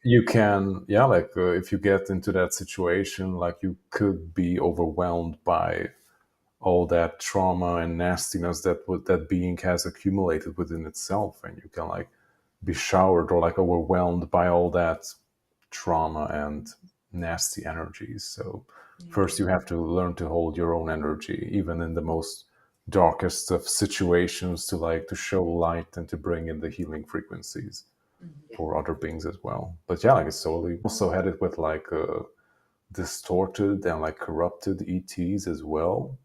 you can, if you get into that situation, like you could be overwhelmed by all that trauma and nastiness that being has accumulated within itself, and you can be showered or overwhelmed by all that trauma and nasty energies. So first you have to learn to hold your own energy, even in the most darkest of situations, to show light and to bring in the healing frequencies for other beings as well. But it's totally also had it with distorted and corrupted ETs as well,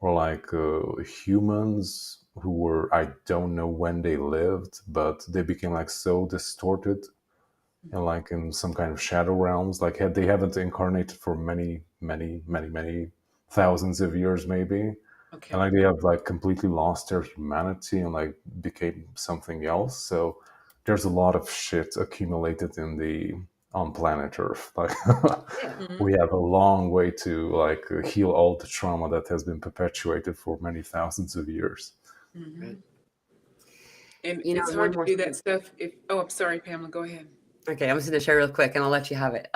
or humans who were, I don't know when they lived, but they became so distorted and in some kind of shadow realms, they haven't incarnated for many, many, many, many thousands of years maybe. Okay. And they have completely lost their humanity and became something else. So there's a lot of shit accumulated on planet Earth. We have a long way to heal all the trauma that has been perpetuated for many thousands of years. Mm-hmm. And You know, it's hard to do that stuff I'm sorry, Pamela, go ahead. Okay, I'm just going to share real quick, and I'll let you have it.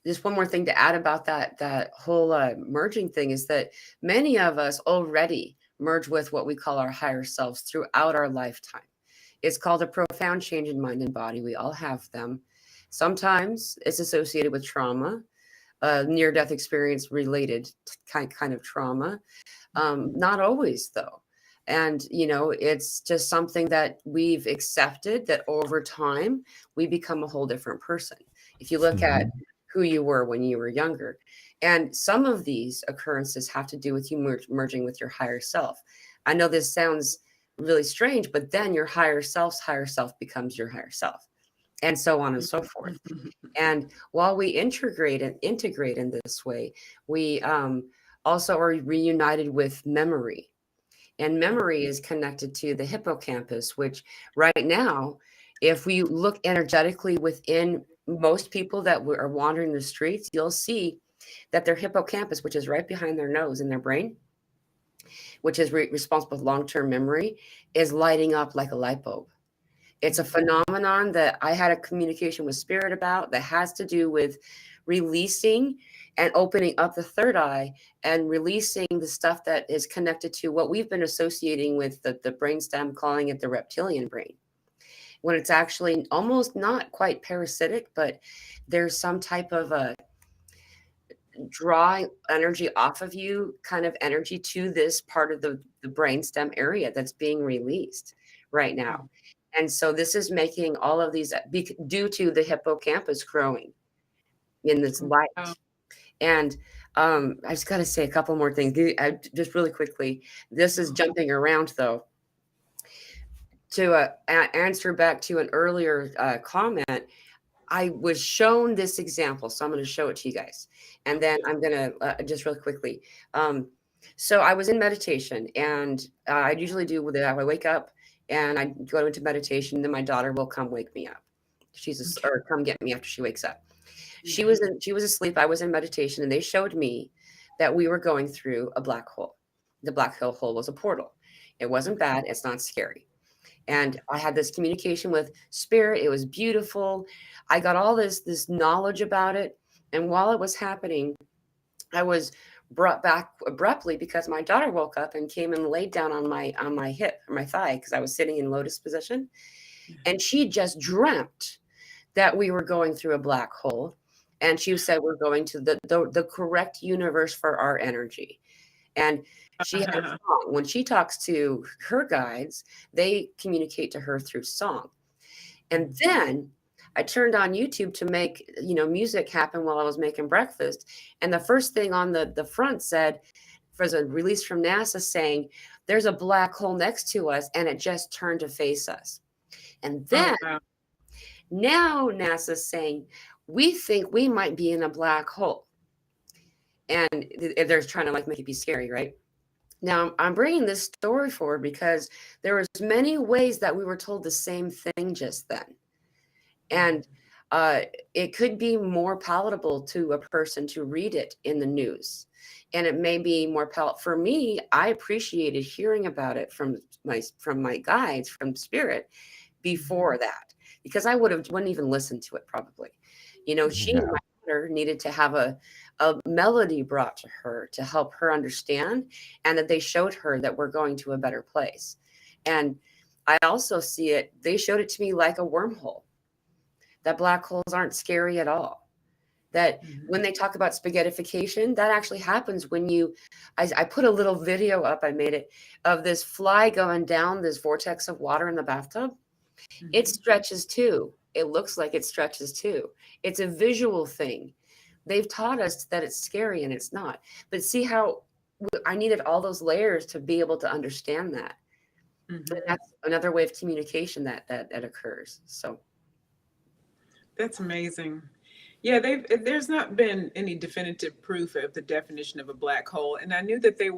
Just one more thing to add about that whole merging thing is that many of us already merge with what we call our higher selves throughout our lifetime. It's called a profound change in mind and body. We all have them. Sometimes it's associated with trauma, near-death experience related kind of trauma. Not always, though. And, it's just something that we've accepted, that over time we become a whole different person. If you look at who you were when you were younger, and some of these occurrences have to do with you merging with your higher self. I know this sounds really strange, but then your higher self becomes your higher self, and so on and so forth. And while we integrate in this way, we also are reunited with memory. And memory is connected to the hippocampus, which right now, if we look energetically within most people that are wandering the streets, you'll see that their hippocampus, which is right behind their nose in their brain, which is responsible for long-term memory, is lighting up like a light bulb. It's a phenomenon that I had a communication with Spirit about that has to do with releasing and opening up the third eye and releasing the stuff that is connected to what we've been associating with the brainstem, calling it the reptilian brain, when it's actually almost not quite parasitic, but there's some type of a drawing energy off of you kind of energy to this part of the brainstem area that's being released right now. And so this is making all of these due to the hippocampus growing in this light. Wow. And I just got to say a couple more things. Just really quickly. This is jumping around, though. To answer back to an earlier comment, I was shown this example, so I'm going to show it to you guys. And then I'm going to just really quickly. So I was in meditation, and I usually do with it. I wake up and I go into meditation. Then my daughter will come wake me up. Or come get me after she wakes up. She was asleep. I was in meditation, and they showed me that we were going through a black hole. The black hole was a portal. It wasn't bad. It's not scary. And I had this communication with spirit. It was beautiful. I got all this knowledge about it. And while it was happening, I was brought back abruptly because my daughter woke up and came and laid down on my hip or my thigh, because I was sitting in lotus position. And she just dreamt that we were going through a black hole. And she said, we're going to the correct universe for our energy. And she had a song. When she talks to her guides, they communicate to her through song. And then I turned on YouTube to make, music happen while I was making breakfast. And the first thing on the front said, was a release from NASA saying, there's a black hole next to us, and it just turned to face us. And then now NASA's saying, we think we might be in a black hole. And they're trying to make it be scary, right? Now, I'm bringing this story forward because there was many ways that we were told the same thing just then. And it could be more palatable to a person to read it in the news. And it may be more palatable. For me, I appreciated hearing about it from my guides, from spirit, before that, because I wouldn't even listen to it probably. My daughter needed to have a melody brought to her to help her understand, and that they showed her that we're going to a better place. And I also see it, they showed it to me like a wormhole, that black holes aren't scary at all. That when they talk about spaghettification, that actually happens when I put a little video up, I made it, of this fly going down this vortex of water in the bathtub. It stretches too. It looks like it stretches too. It's a visual thing. They've taught us that it's scary, and it's not. But see how I needed all those layers to be able to understand that. And that's another way of communication that occurs. So That's amazing. Yeah, there's not been any definitive proof of the definition of a black hole, and I knew that there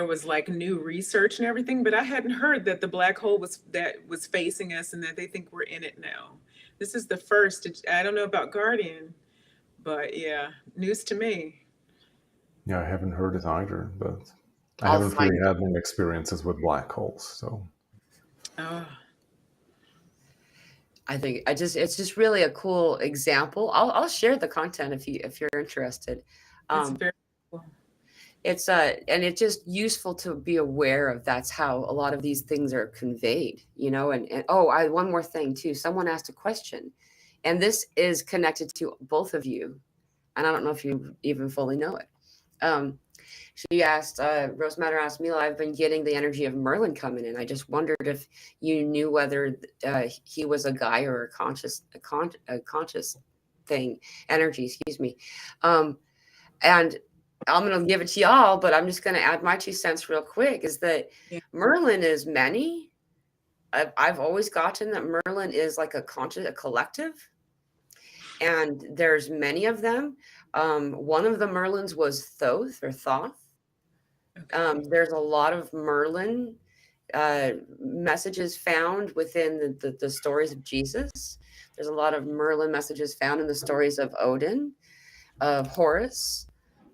was new research and everything, but I hadn't heard that the black hole was facing us and that they think we're in it now. This is the first. I don't know about Guardian, but yeah, news to me. Yeah, I haven't heard it either, but I haven't really had any experiences with black holes, so. I think it's just really a cool example. I'll share the content if you're interested. It's very cool. And it's just useful to be aware of. That's how a lot of these things are conveyed, one more thing too. Someone asked a question, and this is connected to both of you, and I don't know if you even fully know it. She asked, Rose Matter asked Mila, I've been getting the energy of Merlin coming in. I just wondered if you knew whether he was a guy or a conscious thing, energy, excuse me. And I'm going to give it to y'all, but I'm just going to add my 2 cents real quick, is that Merlin is many. I've always gotten that Merlin is like a collective, and there's many of them. One of the Merlins was Thoth or Thoth. There's a lot of Merlin messages found within the stories of Jesus. There's a lot of Merlin messages found in the stories of Odin, of Horus,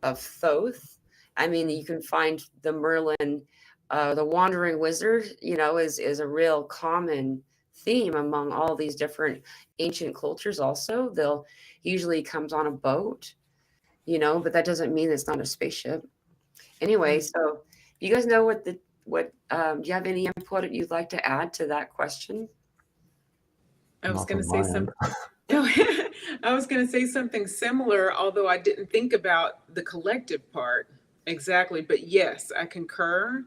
of Thoth. I mean, you can find the Merlin, the wandering wizard, is a real common theme among all these different ancient cultures. Also, they'll usually comes on a boat, but that doesn't mean it's not a spaceship. Anyway, Mm. so you guys know do you have any input you'd like to add to that question? I was Not going on to say my end. something. I was going to say something similar, although I didn't think about the collective part exactly. But yes, I concur.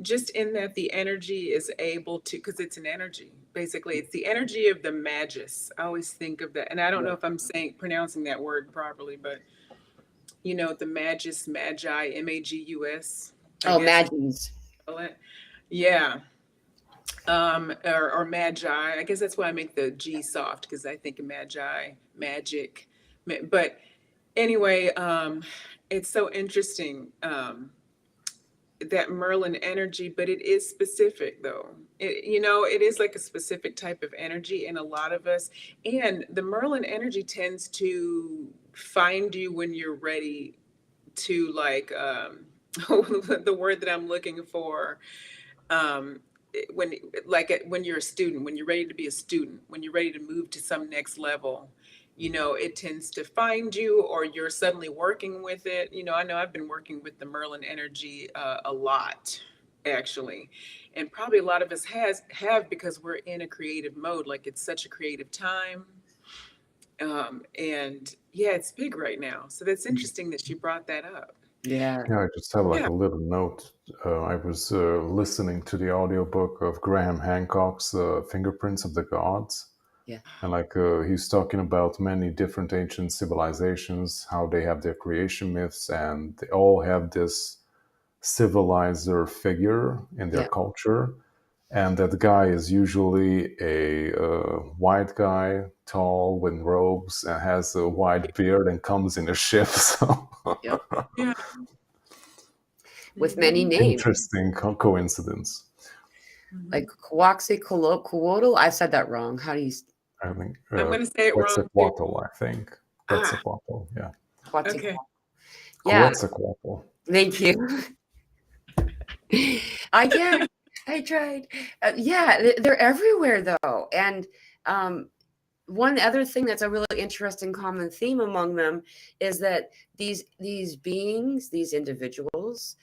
Just in that the energy is able to, because it's an energy. Basically, it's the energy of the magus. I always think of that, and I don't know if I'm pronouncing that word properly, but the magus, magi, magus. I Oh, guess is Maggies. yeah. Or magi. I guess that's why I make the G soft, because I think of magi, magic. But anyway, it's so interesting, that Merlin energy, but it is specific though. It is like a specific type of energy in a lot of us. And the Merlin energy tends to find you when you're ready to, like, the word that I'm looking for, um, when you're a student, when you're ready to be a student, when you're ready to move to some next level, it tends to find you, or you're suddenly working with it. I know I've been working with the Merlin energy a lot, actually, and probably a lot of us have, because we're in a creative mode. Like, it's such a creative time, and yeah, it's big right now. So that's interesting that you brought that up. Yeah. Yeah, I just have like Yeah. a little note. I was listening to the audiobook of Graham Hancock's Fingerprints of the Gods. Yeah. And he's talking about many different ancient civilizations, how they have their creation myths, and they all have this civilizer figure in their Yeah. culture. And that guy is usually a white guy, tall, with robes, and has a white beard and comes in a ship. So Yep. Yeah. With many Mhm. names, interesting coincidence. Mhm. like Quetzalcoatl. I said that wrong. How do you I think I'm going to say it wrong too. Quetzalcoatl, I think. Ah, Quetzalcoatl, yeah. okay. Quetzalcoatl? Yeah. Quetzalcoatl. Thank you. I can't. I tried. Yeah, they're everywhere though. And um, one other thing that's a really interesting common theme among them is that these beings, these individuals,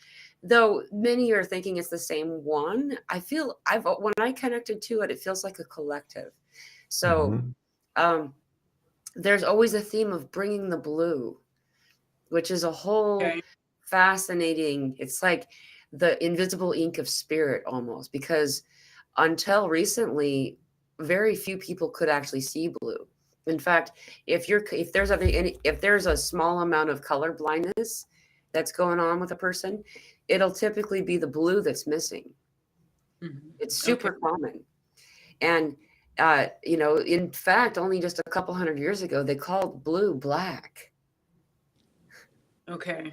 though many are thinking it's the same one, I feel when I connected to it, it feels like a collective. So Hmm. um, there's always a theme of bringing the blue, which is a whole Okay. fascinating. It's like the invisible ink of spirit almost, because until recently, very few people could actually see blue. In fact, if there's a small amount of color blindness that's going on with a person, it'll typically be the blue that's missing. Mhm. It's Okay. super common. And in fact, only just a couple hundred years ago, they called blue black. Okay.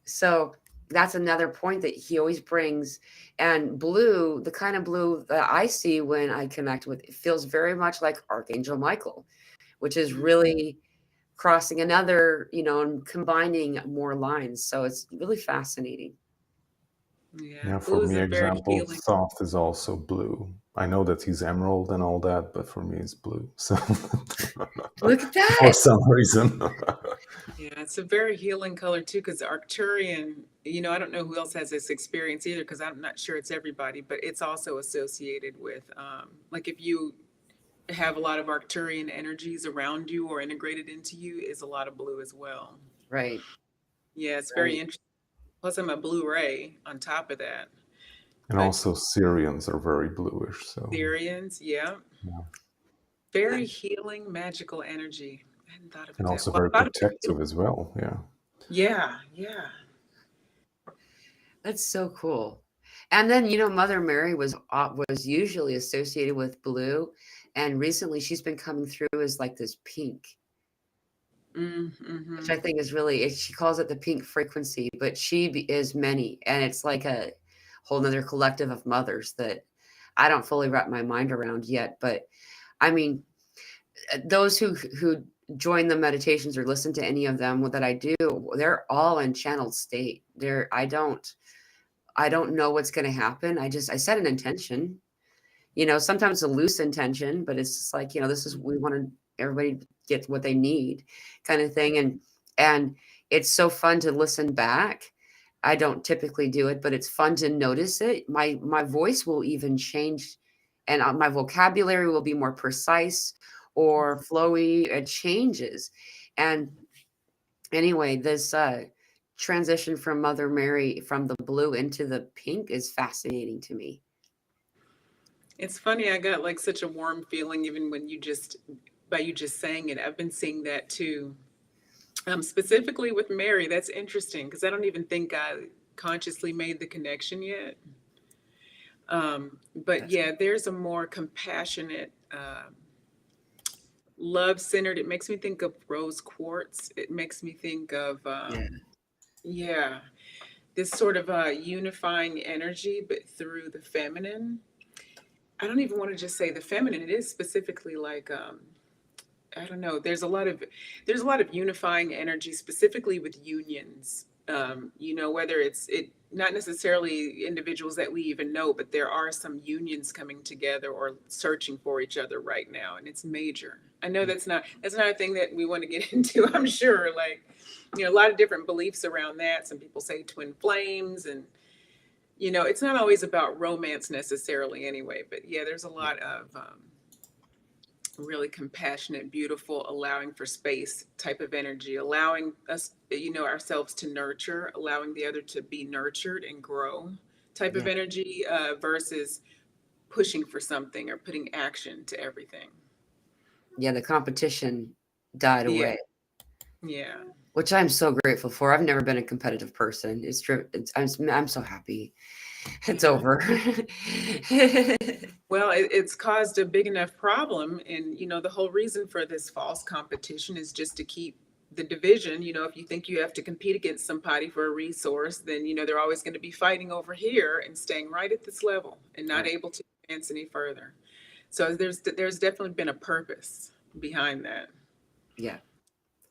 So that's another point that he always brings. And blue, the kind of blue that I see when I connect with, it feels very much like Archangel Michael, which is Mhm. really crossing another, and combining more lines. So it's really fascinating. Yeah. Yeah, for Blue is me, a very example, healing. Thoth is also blue. I know that he's emerald and all that, but for me, it's blue. So Look at for that. some reason. Yeah, it's a very healing color too, because Arcturian, I don't know who else has this experience either, because I'm not sure it's everybody, but it's also associated with, like, if you have a lot of Arcturian energies around you or integrated into you, is a lot of blue as well. Right. Yeah, it's very Right. interesting. Plus, I'm a Blu-ray on top of that. And But also, Syrians are very bluish. So, Syrians, yeah, yeah. very healing, magical energy. I hadn't thought of And it that also well. very I thought of it protective as well. Yeah. yeah, yeah. That's so cool. And then Mother Mary was usually associated with blue, and recently she's been coming through as like this pink, which Mm-hmm. I think is really. She calls it the pink frequency, but is many, and it's like a whole nother collective of mothers that I don't fully wrap my mind around yet. But I mean, those who join the meditations or listen to any of them that I do, they're all in channeled state. I don't know what's going to happen. I set an intention, sometimes a loose intention, but it's just like, this is, we want to everybody get what they need kind of thing. And it's so fun to listen back. I don't typically do it, but it's fun to notice it. My voice will even change, and my vocabulary will be more precise or flowy. It changes. And anyway, this transition from Mother Mary from the blue into the pink is fascinating to me. It's funny, I got like such a warm feeling even by you just saying it. I've been seeing that too. Specifically with Mary, that's interesting because I don't even think I consciously made the connection yet. But yeah, there's a more compassionate, love-centered. It makes me think of rose quartz. It makes me think of, Yeah. yeah, this sort of unifying energy, but through the feminine. I don't even want to just say the feminine. It is specifically like, I don't know. There's a lot of unifying energy, specifically with unions. Whether it not necessarily individuals that we even know, but there are some unions coming together or searching for each other right now, and it's major. I know that's not a thing that we want to get into. I'm sure, like, a lot of different beliefs around that. Some people say twin flames, and it's not always about romance necessarily, anyway. But yeah, there's a lot of really compassionate, beautiful, allowing for space type of energy, allowing us, ourselves to nurture, allowing the other to be nurtured and grow type of Yeah. energy, versus pushing for something or putting action to everything. Yeah. The competition died Yeah, away, yeah. which I'm so grateful for. I've never been a competitive person. I'm so happy it's Yeah. over. Well, it's caused a big enough problem. And, the whole reason for this false competition is just to keep the division. If you think you have to compete against somebody for a resource, then, they're always going to be fighting over here and staying right at this level and not Right. able to advance any further. So there's definitely been a purpose behind that. Yeah.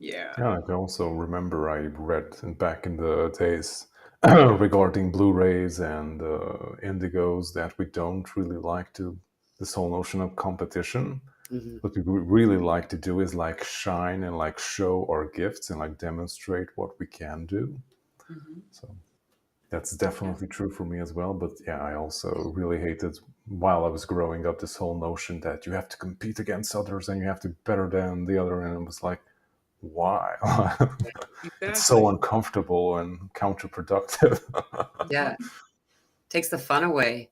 Yeah. Yeah, I can also remember I read back in the days regarding Blu-rays and indigos that we don't really like to this whole notion of competition. Hmm. What we really like to do is like shine and like show our gifts and like demonstrate what we can do. Hmm. So that's definitely true for me as well. But yeah, I also really hated while I was growing up this whole notion that you have to compete against others and you have to be better than the other. And it was like, why? It's so Exactly. uncomfortable and counterproductive. Yeah. Takes the fun away.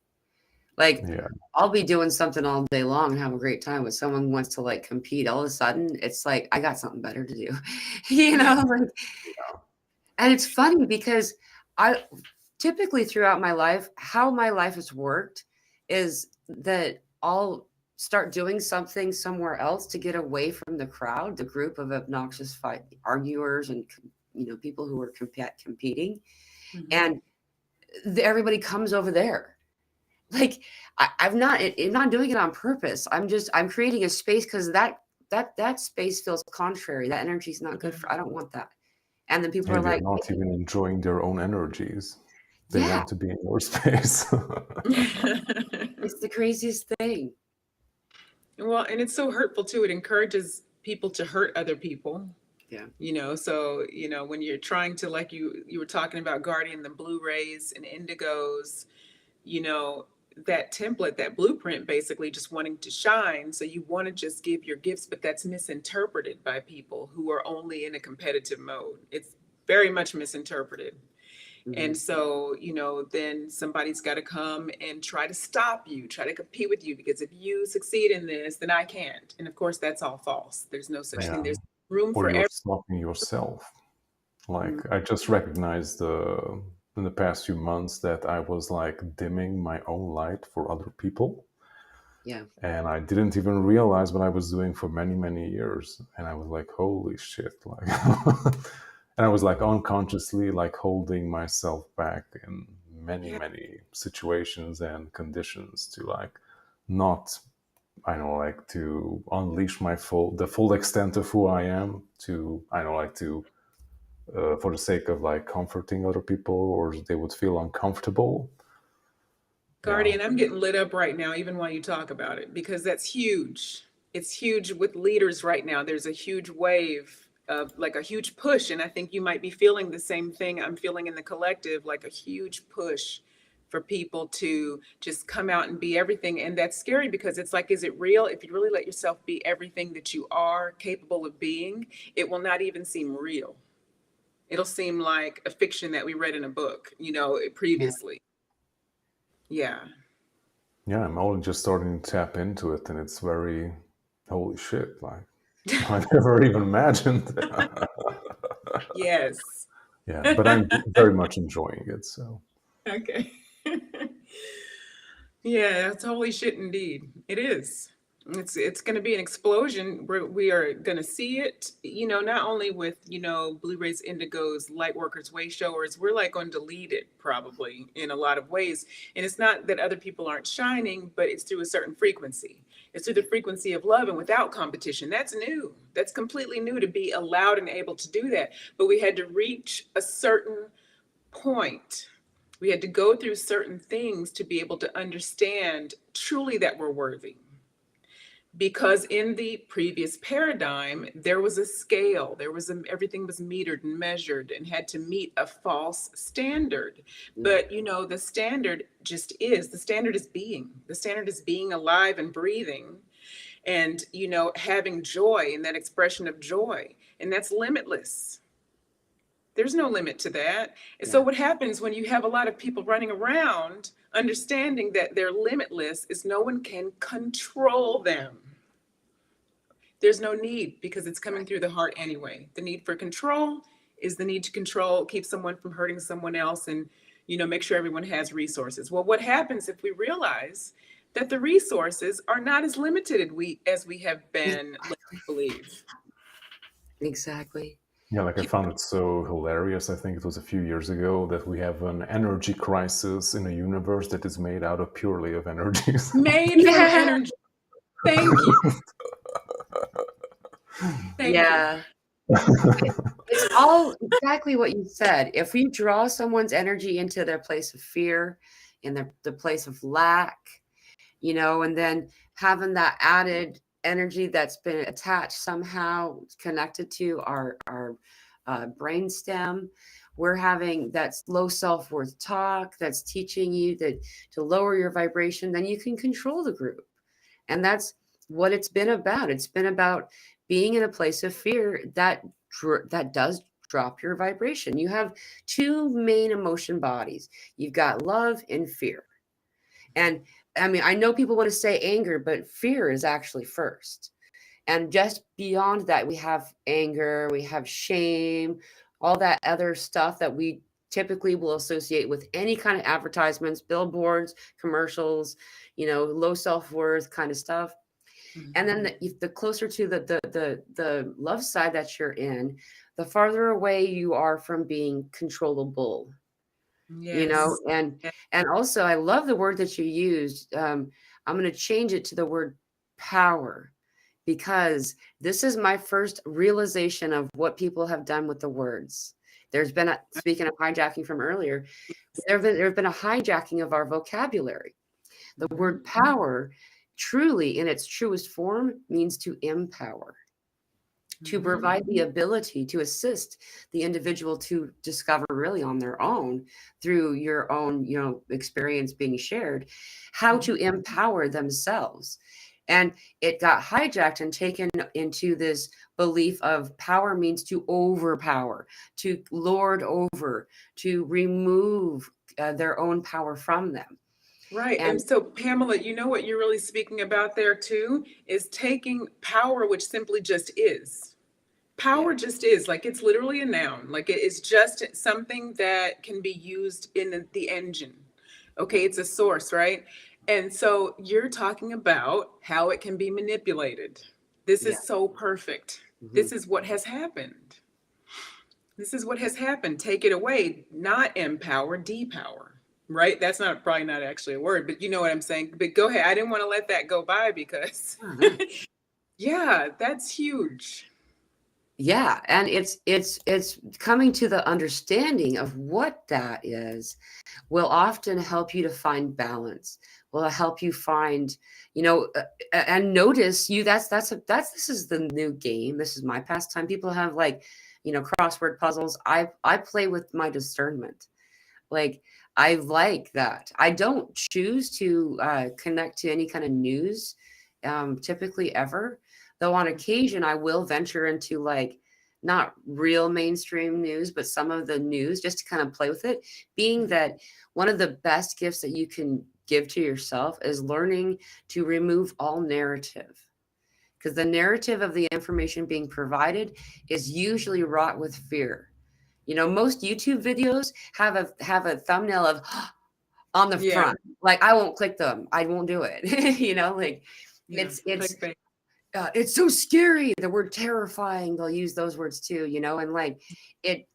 Like, Yeah, I'll be doing something all day long and have a great time with someone who wants to like compete. All of a sudden, it's like I got something better to do, like, and it's funny because I typically throughout my life, how my life has worked is that I'll start doing something somewhere else to get away from the crowd, the group of obnoxious fight arguers and people who are competing, Hmm. and everybody comes over there. Like I'm not doing it on purpose. I'm creating a space because that space feels contrary. That energy is not good for. I don't want that. And then people are and they're like, not hey, even enjoying their own energies. They yeah, want to be in your space. it's the craziest thing. Well, and it's so hurtful too. It encourages people to hurt other people. Yeah. So when you're trying to, like you were talking about Guardian, the Blu-rays and Indigos, you know that template, that blueprint, basically just wanting to shine, so you want to just give your gifts, but that's misinterpreted by people who are only in a competitive mode. It's very much misinterpreted. Hmm. And so, then somebody's got to come and try to stop you, try to compete with you, because if you succeed in this, then I can't. And of course, that's all false. There's no such Right. thing. Yeah, There's room or for you're every. stopping yourself. Like Hmm. I just recognized in the past few months that I was like dimming my own light for other people, Yeah. and I didn't even realize what I was doing for many many years. And I was like, holy shit! Like, and I was like unconsciously like holding myself back in many Yeah. many situations and conditions to like not, I don't know, like to unleash the full extent of who I am, to, I don't know, like to for the sake of like comforting other people or they would feel uncomfortable. Guardian, I'm getting lit up right now, even while you talk about it, because that's huge. It's huge with leaders right now. There's a huge wave of like a huge push. And I think you might be feeling the same thing I'm feeling in the collective, like a huge push for people to just come out and be everything. And that's scary because it's like, is it real? If you really let yourself be everything that you are capable of being, it will not even seem real. It'll seem like a fiction that we read in a book, previously. Yeah. Yeah, I'm only just starting to tap into it, and it's very holy shit. Like I never even imagined. Yes. Yeah, but I'm very much enjoying it. So Okay. Yeah, that's holy shit indeed. It is. It's going to be an explosion. We are going to see it, not only with, Blu-rays, Indigos, Lightworkers, Way Showers. We're like going to lead it probably in a lot of ways. And it's not that other people aren't shining, but it's through a certain frequency. It's through the frequency of love and without competition. That's new. That's completely new to be allowed and able to do that. But we had to reach a certain point. We had to go through certain things to be able to understand truly that we're worthy. Because in the previous paradigm, there was a scale, everything was metered and measured and had to meet a false standard. But, the standard the standard is being alive and breathing and, having joy and that expression of joy. And that's limitless. There's no limit to that. And so what happens when you have a lot of people running around understanding that they're limitless is no one can control them. There's no need because it's coming through the heart anyway. The need for control is the need to control, keep someone from hurting someone else and, make sure everyone has resources. Well, what happens if we realize that the resources are not as limited as we have been led to believe? Exactly. yeah, like I found it so hilarious. I think it was a few years ago that we have an energy crisis in a universe that is made out of purely of energies. Made from energy. Thank you. Thank you. It's all exactly what you said. If we draw someone's energy into their place of fear, in the place of lack, and then having that added energy that's been attached somehow connected to our brain stem, we're having that low self-worth talk that's teaching you that to lower your vibration, then you can control the group. And that's what it's been about. It's been about being in a place of fear that does drop your vibration. You have two main emotion bodies. You've got love and fear. And I mean, I know people want to say anger, but fear is actually first. And just beyond that, we have anger, we have shame, all that other stuff that we typically will associate with any kind of advertisements, billboards, commercials, low self-worth kind of stuff. Mm-hmm. And then the closer to the love side that you're in, the farther away you are from being controllable. Yes. And also I love the word that you used. I'm going to change it to the word power, because this is my first realization of what people have done with the words. There's been speaking of hijacking from earlier, there's been a hijacking of our vocabulary. The word power truly in its truest form means to empower, to provide the ability to assist the individual to discover really on their own through your own, experience being shared, how to empower themselves. And it got hijacked and taken into this belief of power means to overpower, to lord over, to remove their own power from them. Right. And so, Pamela, what you're really speaking about there too is taking power, which simply just is. Power just is, like it's literally a noun, like it is just something that can be used in the engine. Okay, it's a source, right? And so you're talking about how it can be manipulated. This is so perfect. Mm-hmm. This is what has happened. This is what has happened. Take it away, not empower, depower. Right? That's probably not actually a word, but you know what I'm saying. But go ahead. I didn't want to let that go by because, yeah, that's huge. Yeah, and it's coming to the understanding of what that is will often help you to find balance. Will help you find, and notice you. That's this is the new game. This is my pastime. People have like, crossword puzzles. I play with my discernment. Like I like that. I don't choose to connect to any kind of news, typically ever. Though on occasion I will venture into like not real mainstream news, but some of the news just to kind of play with it. Being that one of the best gifts that you can give to yourself is learning to remove all narrative. Because the narrative of the information being provided is usually wrought with fear. Most YouTube videos have a thumbnail of on the Yeah, front. Like I won't click them. I won't do it. Like yeah. it's Clickbait. it's so scary. The word terrifying. They'll use those words too. And like it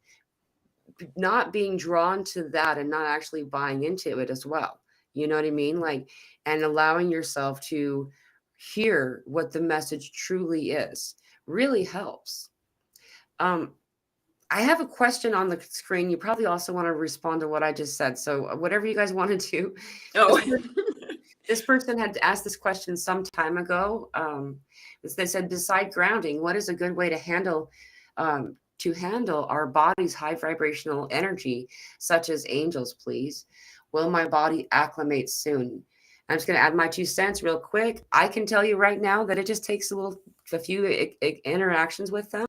not being drawn to that and not actually buying into it as well. You know what I mean? Like and allowing yourself to hear what the message truly is really helps. Um, I have a question on the screen. You probably also want to respond to what I just said. So whatever you guys want to do. Oh, This person had asked this question some time ago. They said, beside grounding, what is a good way to handle our body's high vibrational energy, such as angels, please? Will my body acclimate soon? I'm just going to add my 2 cents real quick. I can tell you right now that it just takes a few interactions with them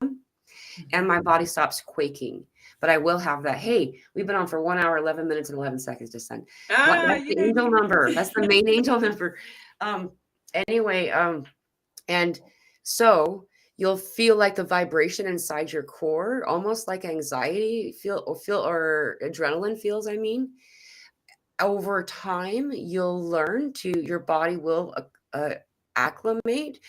and my body stops quaking. But I will have that. Hey, we've been on for 1 hour, 11 minutes, and 11 seconds to send. That's the yay. angel number. That's the main angel number. Um, anyway, and so you'll feel like the vibration inside your core, almost like anxiety or adrenaline feels, I mean. Over time, you'll learn your body will acclimate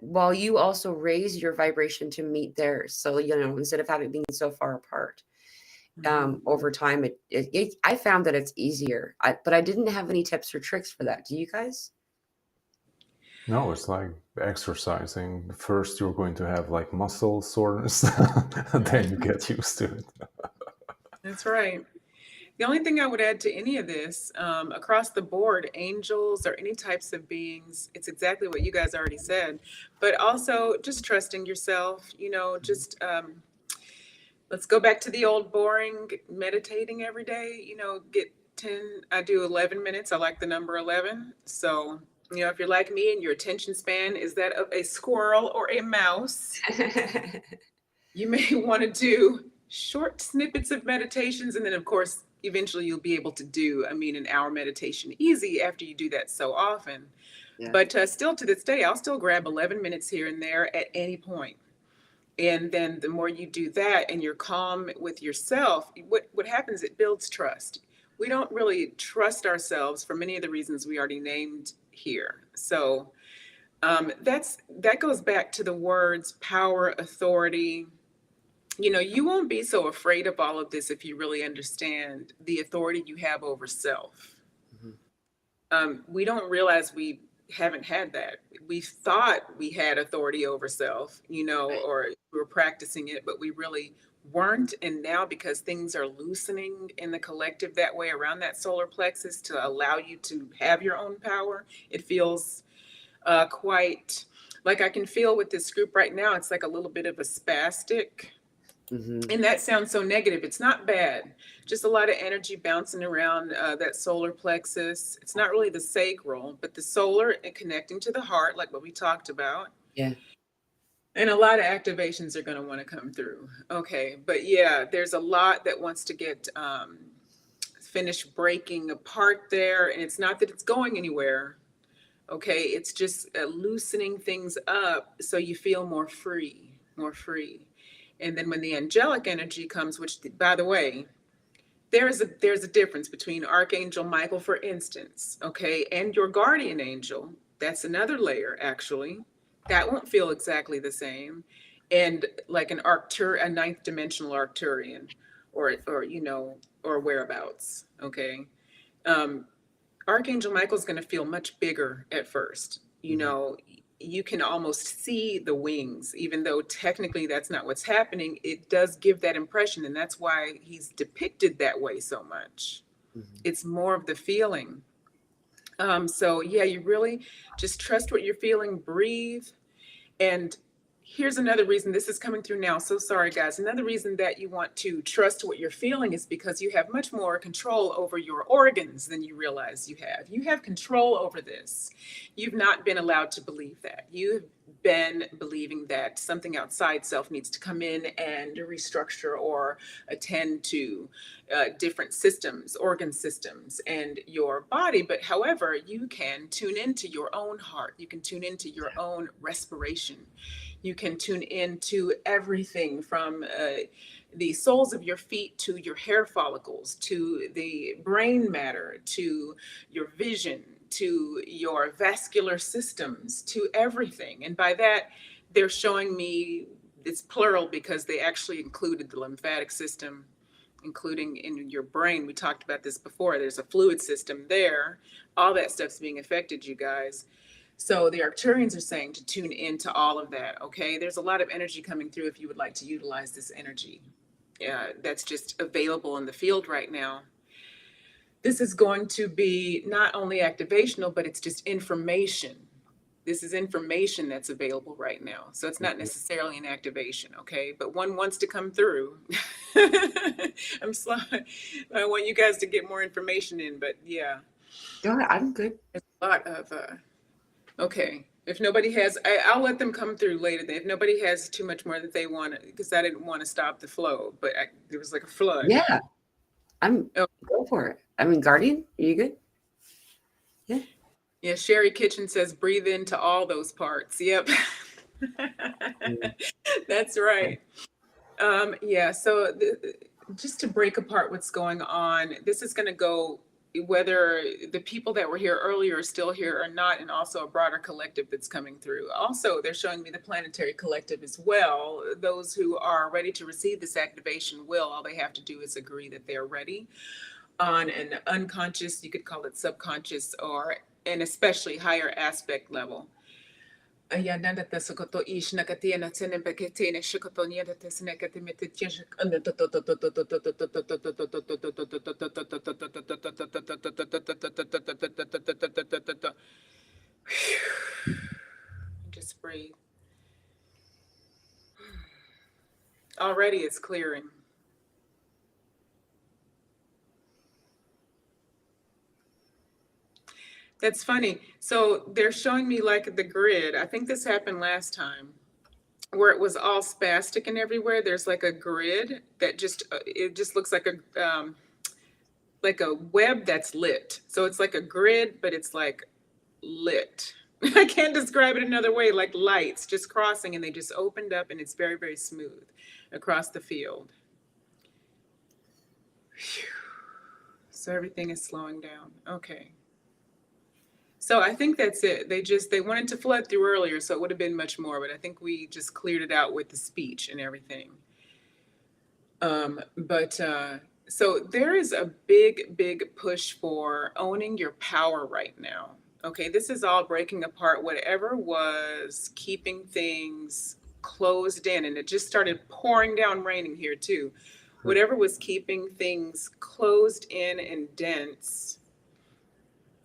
while you also raise your vibration to meet theirs. So, instead of having being so far apart, over time, I found that it's easier. But I didn't have any tips or tricks for that. Do you guys? No, it's like exercising. First, you're going to have like muscle soreness, and then you get used to it. That's right. The only thing I would add to any of this, across the board, angels or any types of beings, it's exactly what you guys already said. But also just trusting yourself, just let's go back to the old boring meditating every day, get 10, I do 11 minutes. I like the number 11. So, if you're like me and your attention span is that of a squirrel or a mouse, you may want to do short snippets of meditations. And then, of course, eventually you'll be able to do, an hour meditation easy after you do that so often. Yeah. But still to this day, I'll still grab 11 minutes here and there at any point. And then the more you do that and you're calm with yourself, what happens, it builds trust. We don't really trust ourselves for many of the reasons we already named here. So that goes back to the words power, authority. You won't be so afraid of all of this if you really understand the authority you have over self. We don't realize we haven't had that. We thought we had authority over self, Right. or we were practicing it, but we really weren't. And now, because things are loosening in the collective that way around that solar plexus to allow you to have your own power, it feels quite like I can feel with this group right now. It's like a little bit of a spastic. And that sounds so negative. It's not bad. Just a lot of energy bouncing around that solar plexus. It's not really the sacral, but the solar and connecting to the heart, like what we talked about. Yeah. And a lot of activations are going to want to come through. Okay. But yeah, there's a lot that wants to get finished breaking apart there. And it's not that it's going anywhere. Okay. It's just loosening things up so you feel more free. And then when the angelic energy comes, which, by the way, there's a difference between Archangel Michael, for instance, okay, and your guardian angel. That's another layer, actually. That won't feel exactly the same. And like a ninth dimensional Arturian, or whereabouts, okay. Archangel Michael's going to feel much bigger at first. you can almost see the wings, even though technically that's not what's happening. It does give that impression, and that's why he's depicted that way so much. It's more of the feeling. So yeah, you really just trust what you're feeling, breathe. And here's another reason this is coming through now. So sorry, guys. Another reason that you want to trust what you're feeling is because you have much more control over your organs than you realize you have. You have control over this. You've not been allowed to believe that. You've been believing that something outside self needs to come in and restructure or attend to different systems, organ systems, and your body. But however, you can tune into your own heart. You can tune into your own respiration. You can tune into everything from the soles of your feet to your hair follicles, to the brain matter, to your vision, to your vascular systems, to everything. And by that, they're showing me, it's plural because they actually included the lymphatic system, including in your brain. We talked about this before. There's a fluid system there. All that stuff's being affected, you guys. So the Arturians are saying to tune into all of that, okay? There's a lot of energy coming through if you would like to utilize this energy. That's just available in the field right now. This is going to be not only activational, but it's just information. This is information that's available right now. So it's not necessarily an activation, okay? But one wants to come through. I'm sorry. I want you guys to get more information in, but yeah. No, I'm good. There's a lot of, okay. If nobody has, I'll let them come through later. If nobody has too much more that they want, because I didn't want to stop the flow, but there was like a flood. Yeah, go for it. I mean, Guardian, are you good? Yeah. Yeah, Sherry Kitchen says breathe into all those parts. Yep. That's right. Yeah, so just to break apart what's going on, this is going to go whether the people that were here earlier are still here or not, and also a broader collective that's coming through. Also, they're showing me the planetary collective as well. Those who are ready to receive this activation will. All they have to do is agree that they're ready on an unconscious, you could call it subconscious, or an especially higher aspect level. Just breathe. Already it's clearing. That's funny. So they're showing me like the grid. I think this happened last time where it was all spastic and everywhere. There's like a grid that just, it just looks like a web that's lit. So it's like a grid, but it's like lit. I can't describe it another way, like lights just crossing, and they just opened up, and it's very, very smooth across the field. Whew. So everything is slowing down. Okay. So I think that's it. They wanted to flood through earlier, so it would have been much more, but I think we just cleared it out with the speech and everything. So there is a big, big push for owning your power right now. Okay, this is all breaking apart whatever was keeping things closed in, and it just started pouring down raining here too. Whatever was keeping things closed in and dense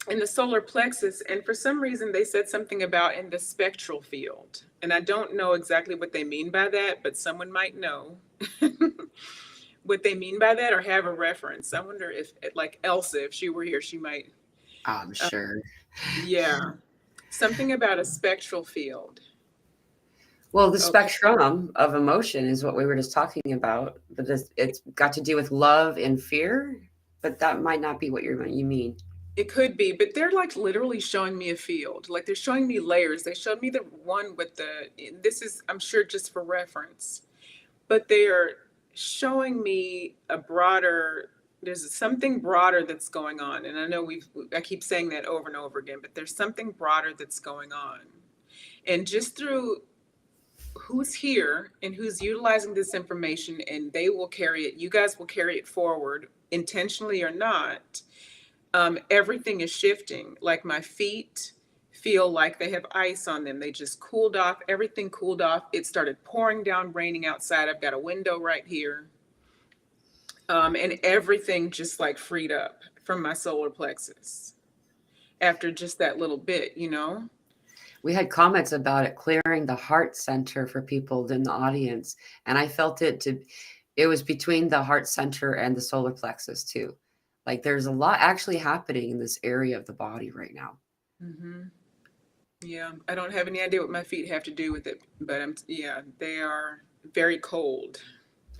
in the solar plexus, and for some reason they said something about in the spectral field, and I don't know exactly what they mean by that, but someone might know what they mean by that or have a reference. I wonder if, like Elsa, if she were here, she might. I'm sure. Yeah, something about a spectral field. Well, the spectrum of emotion is what we were just talking about, but it's got to do with love and fear, but that might not be what you mean. It could be, but they're like literally showing me a field. Like they're showing me layers. They showed me the one with this is, I'm sure, just for reference, but they are showing me there's something broader that's going on. And I know I keep saying that over and over again, but there's something broader that's going on. And just through who's here and who's utilizing this information, and they will carry it, you guys will carry it forward, intentionally or not. Everything is shifting. Like my feet feel like they have ice on them. They just cooled off. Everything cooled off. It started pouring down, raining outside. I've got a window right here. And everything just like freed up from my solar plexus after just that little bit, you know? We had comments about it clearing the heart center for people in the audience. And I felt it was between the heart center and the solar plexus too. Like there's a lot actually happening in this area of the body right now. Mm-hmm. Yeah, I don't have any idea what my feet have to do with it, but they are very cold.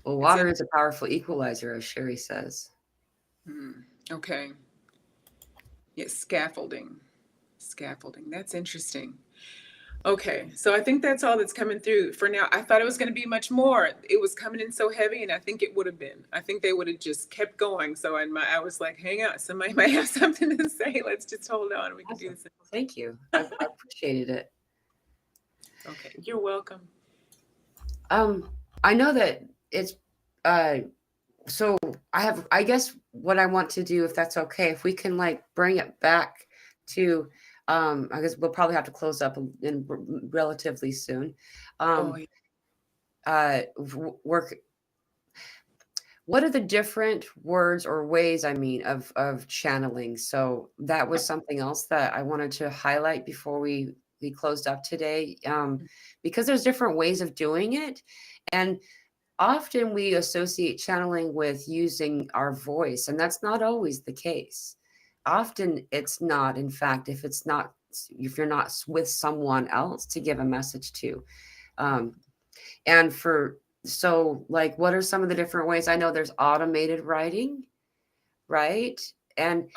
Well, water is a powerful equalizer, as Sherry says. Okay. Yes, scaffolding. That's interesting. Okay, so I think that's all that's coming through for now. I thought it was going to be much more. It was coming in so heavy, and I think it would have been. I think they would have just kept going. So I was like, hang on, somebody might have something to say. Let's just hold on. We can do this. Thank you. I appreciated it. Okay, you're welcome. I know that it's so I guess what I want to do, if that's okay, if we can like bring it back to I guess we'll probably have to close up in relatively soon. Work. What are the different words or ways, I mean, of channeling? So that was something else that I wanted to highlight before we closed up today, because there's different ways of doing it. And often we associate channeling with using our voice, and that's not always the case. Often it's not. In fact, if you're not with someone else to give a message to. So like, what are some of the different ways? I know there's automated writing, right? And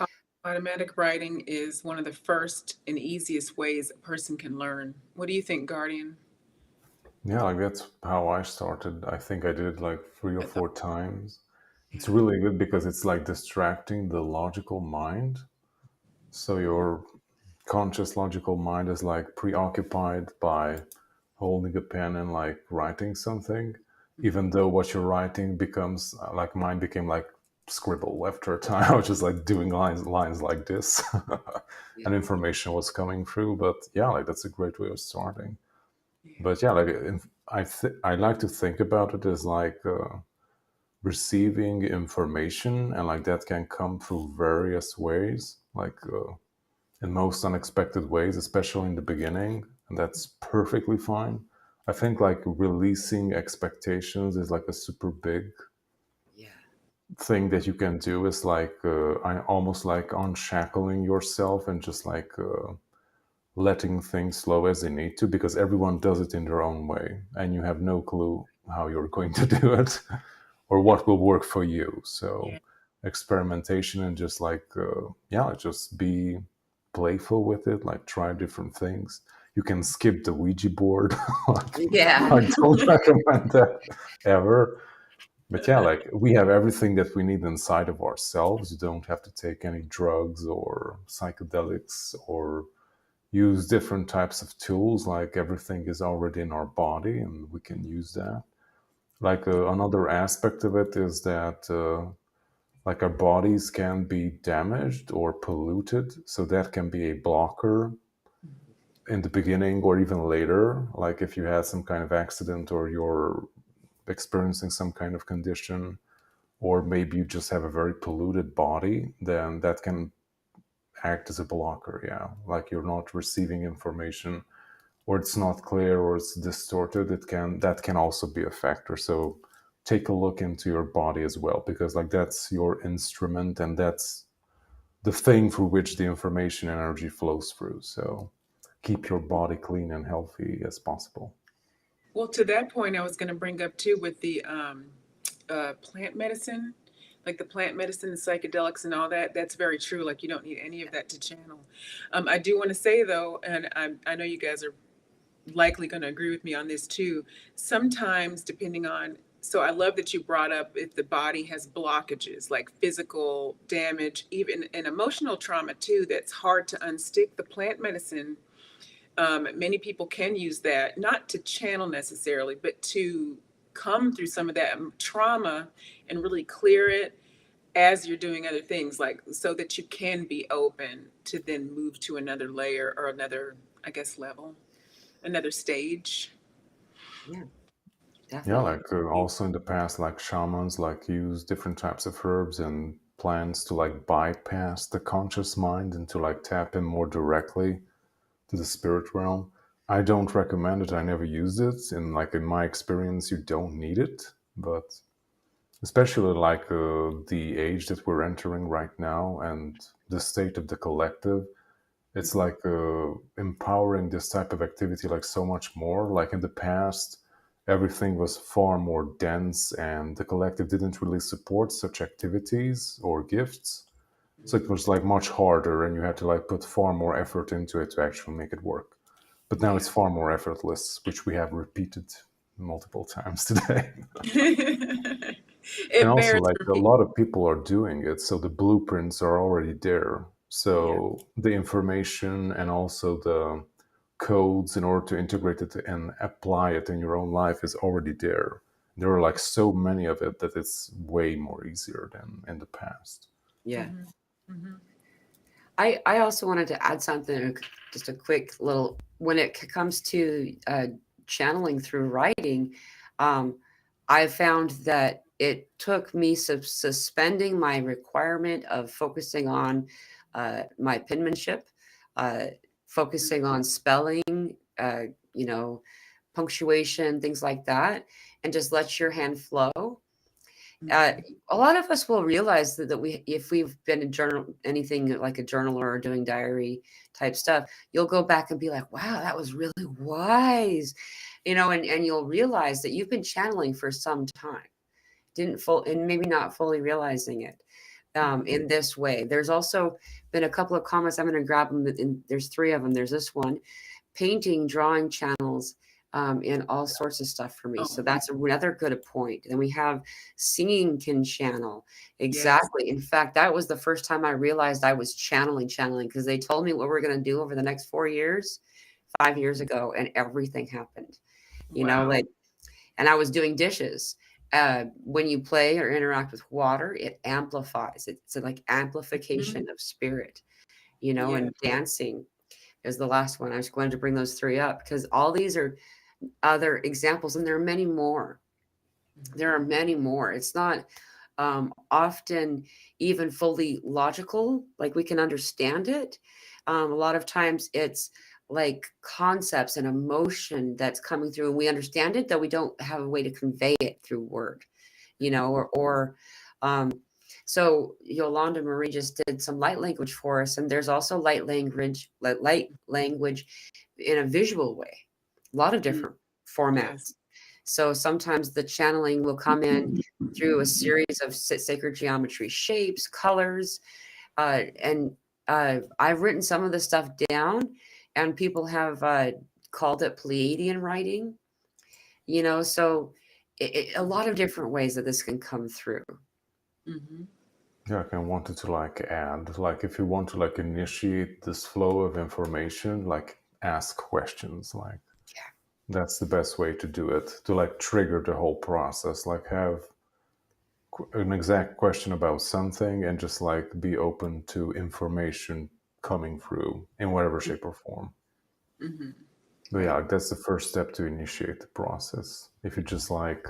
automatic writing is one of the first and easiest ways a person can learn. What do you think, Guardian? Yeah, like that's how I started. I think I did it like 3 or 4 times. It's really good because it's like distracting the logical mind. So your conscious logical mind is like preoccupied by holding a pen and like writing something, even though what you're writing becomes like mine became like scribble after a time. I was just like doing lines like this and information was coming through. But yeah, like that's a great way of starting. But yeah, like I like to think about it as like receiving information, and like that can come through various ways, like in most unexpected ways, especially in the beginning, and that's perfectly fine. I think like releasing expectations is like a super big thing that you can do. Is like I almost like unshackling yourself and just like letting things flow as they need to, because everyone does it in their own way and you have no clue how you're going to do it or what will work for you. So experimentation and just like just be playful with it, like try different things. You can skip the Ouija board. I don't recommend that ever. But yeah, like we have everything that we need inside of ourselves. You don't have to take any drugs or psychedelics or use different types of tools. Like everything is already in our body and we can use that. Like another aspect of it is that like our bodies can be damaged or polluted, so that can be a blocker in the beginning or even later. Like if you had some kind of accident or you're experiencing some kind of condition, or maybe you just have a very polluted body, then that can act as a blocker. Like you're not receiving information, or it's not clear, or it's distorted. That can also be a factor. So take a look into your body as well, because like that's your instrument and that's the thing through which the information energy flows through. So keep your body clean and healthy as possible. Well, to that point, I was going to bring up too with the plant medicine, like the plant medicine, the psychedelics and all that. That's very true. Like you don't need any of that to channel. I do want to say though, and I know you guys are likely going to agree with me on this too. Sometimes depending on, so I love that you brought up if the body has blockages, like physical damage, even an emotional trauma too, that's hard to unstick. The plant medicine, many people can use that, not to channel necessarily, but to come through some of that trauma and really clear it. as you're doing other things, like so that you can be open to then move to another layer or another, I guess, level, another stage. Yeah, Yeah, definitely. like also in the past, like shamans like use different types of herbs and plants to like bypass the conscious mind and to like tap in more directly to the spirit realm. I don't recommend it. I never used it. In my experience, you don't need it, but especially like the age that we're entering right now and the state of the collective, it's Mhm. like empowering this type of activity like so much more. Like in the past, everything was far more dense and the collective didn't really support such activities or gifts, so it was like much harder and you had to like put far more effort into it to actually make it work. But now it's Yeah. far more effortless, which we have repeated multiple times today. And It also, bears like a repeat. lot of people are doing it, so the blueprints are already there. Yeah. So the information and also the codes in order to integrate it and apply it in your own life is already there. There are like so many of it that it's way more easier than in the past. Yeah. Hmm. Hmm. I also wanted to add something, just a quick little, when it comes to channeling through writing, um, I found that it took me suspending my requirement of focusing on my penmanship, uh, focusing on spelling, you know, punctuation, things like that, and just let your hand flow. uh, Hmm. a lot of us will realize that we, if we've been in journal, anything like a journaler or doing diary type stuff, you'll go back and be like, wow, that was really wise, and you'll realize that you've been channeling for some time, didn't full, and maybe not fully realizing it Hmm. in this way. There's also been a couple of comments. I'm going to grab them. There's three of them. There's this one: painting, drawing channels, and all sorts of stuff for me. So Oh, that's another good point. Then we have singing can channel. yes. Exactly. In fact, that was the first time I realized I was channeling, because they told me what we're going to do over the next 4 years, 5 years ago, and everything happened. Wow. Like, and I was doing dishes. When you play or interact with water, it amplifies. It's like Hmm. amplification of spirit, Yeah. and dancing is the last one. I was going to bring those three up because all these are other examples, and there are many more. Mhm. There are many more. It's not often even fully logical, like we can understand it. A lot of times it's like concepts and emotion that's coming through, and we understand it, though we don't have a way to convey it through word, or um, so Yolanda Marie just did some light language for us, and there's also light language in a visual way, a lot of Mm. different Yes. formats. So sometimes the channeling will come in through a series of sacred geometry shapes, colors, and I've written some of the stuff down, and people have called it Pleiadian writing. So a lot of different ways that this can come through. Hmm. Yeah, I kind of wanted to like add, like if you want to like initiate this flow of information, like ask questions, like that's the best way to do it, to like trigger the whole process, like have an exact question about something and just like be open to information coming through in whatever shape or form. Hmm. But yeah, Right. like, that's the first step to initiate the process. If you just like,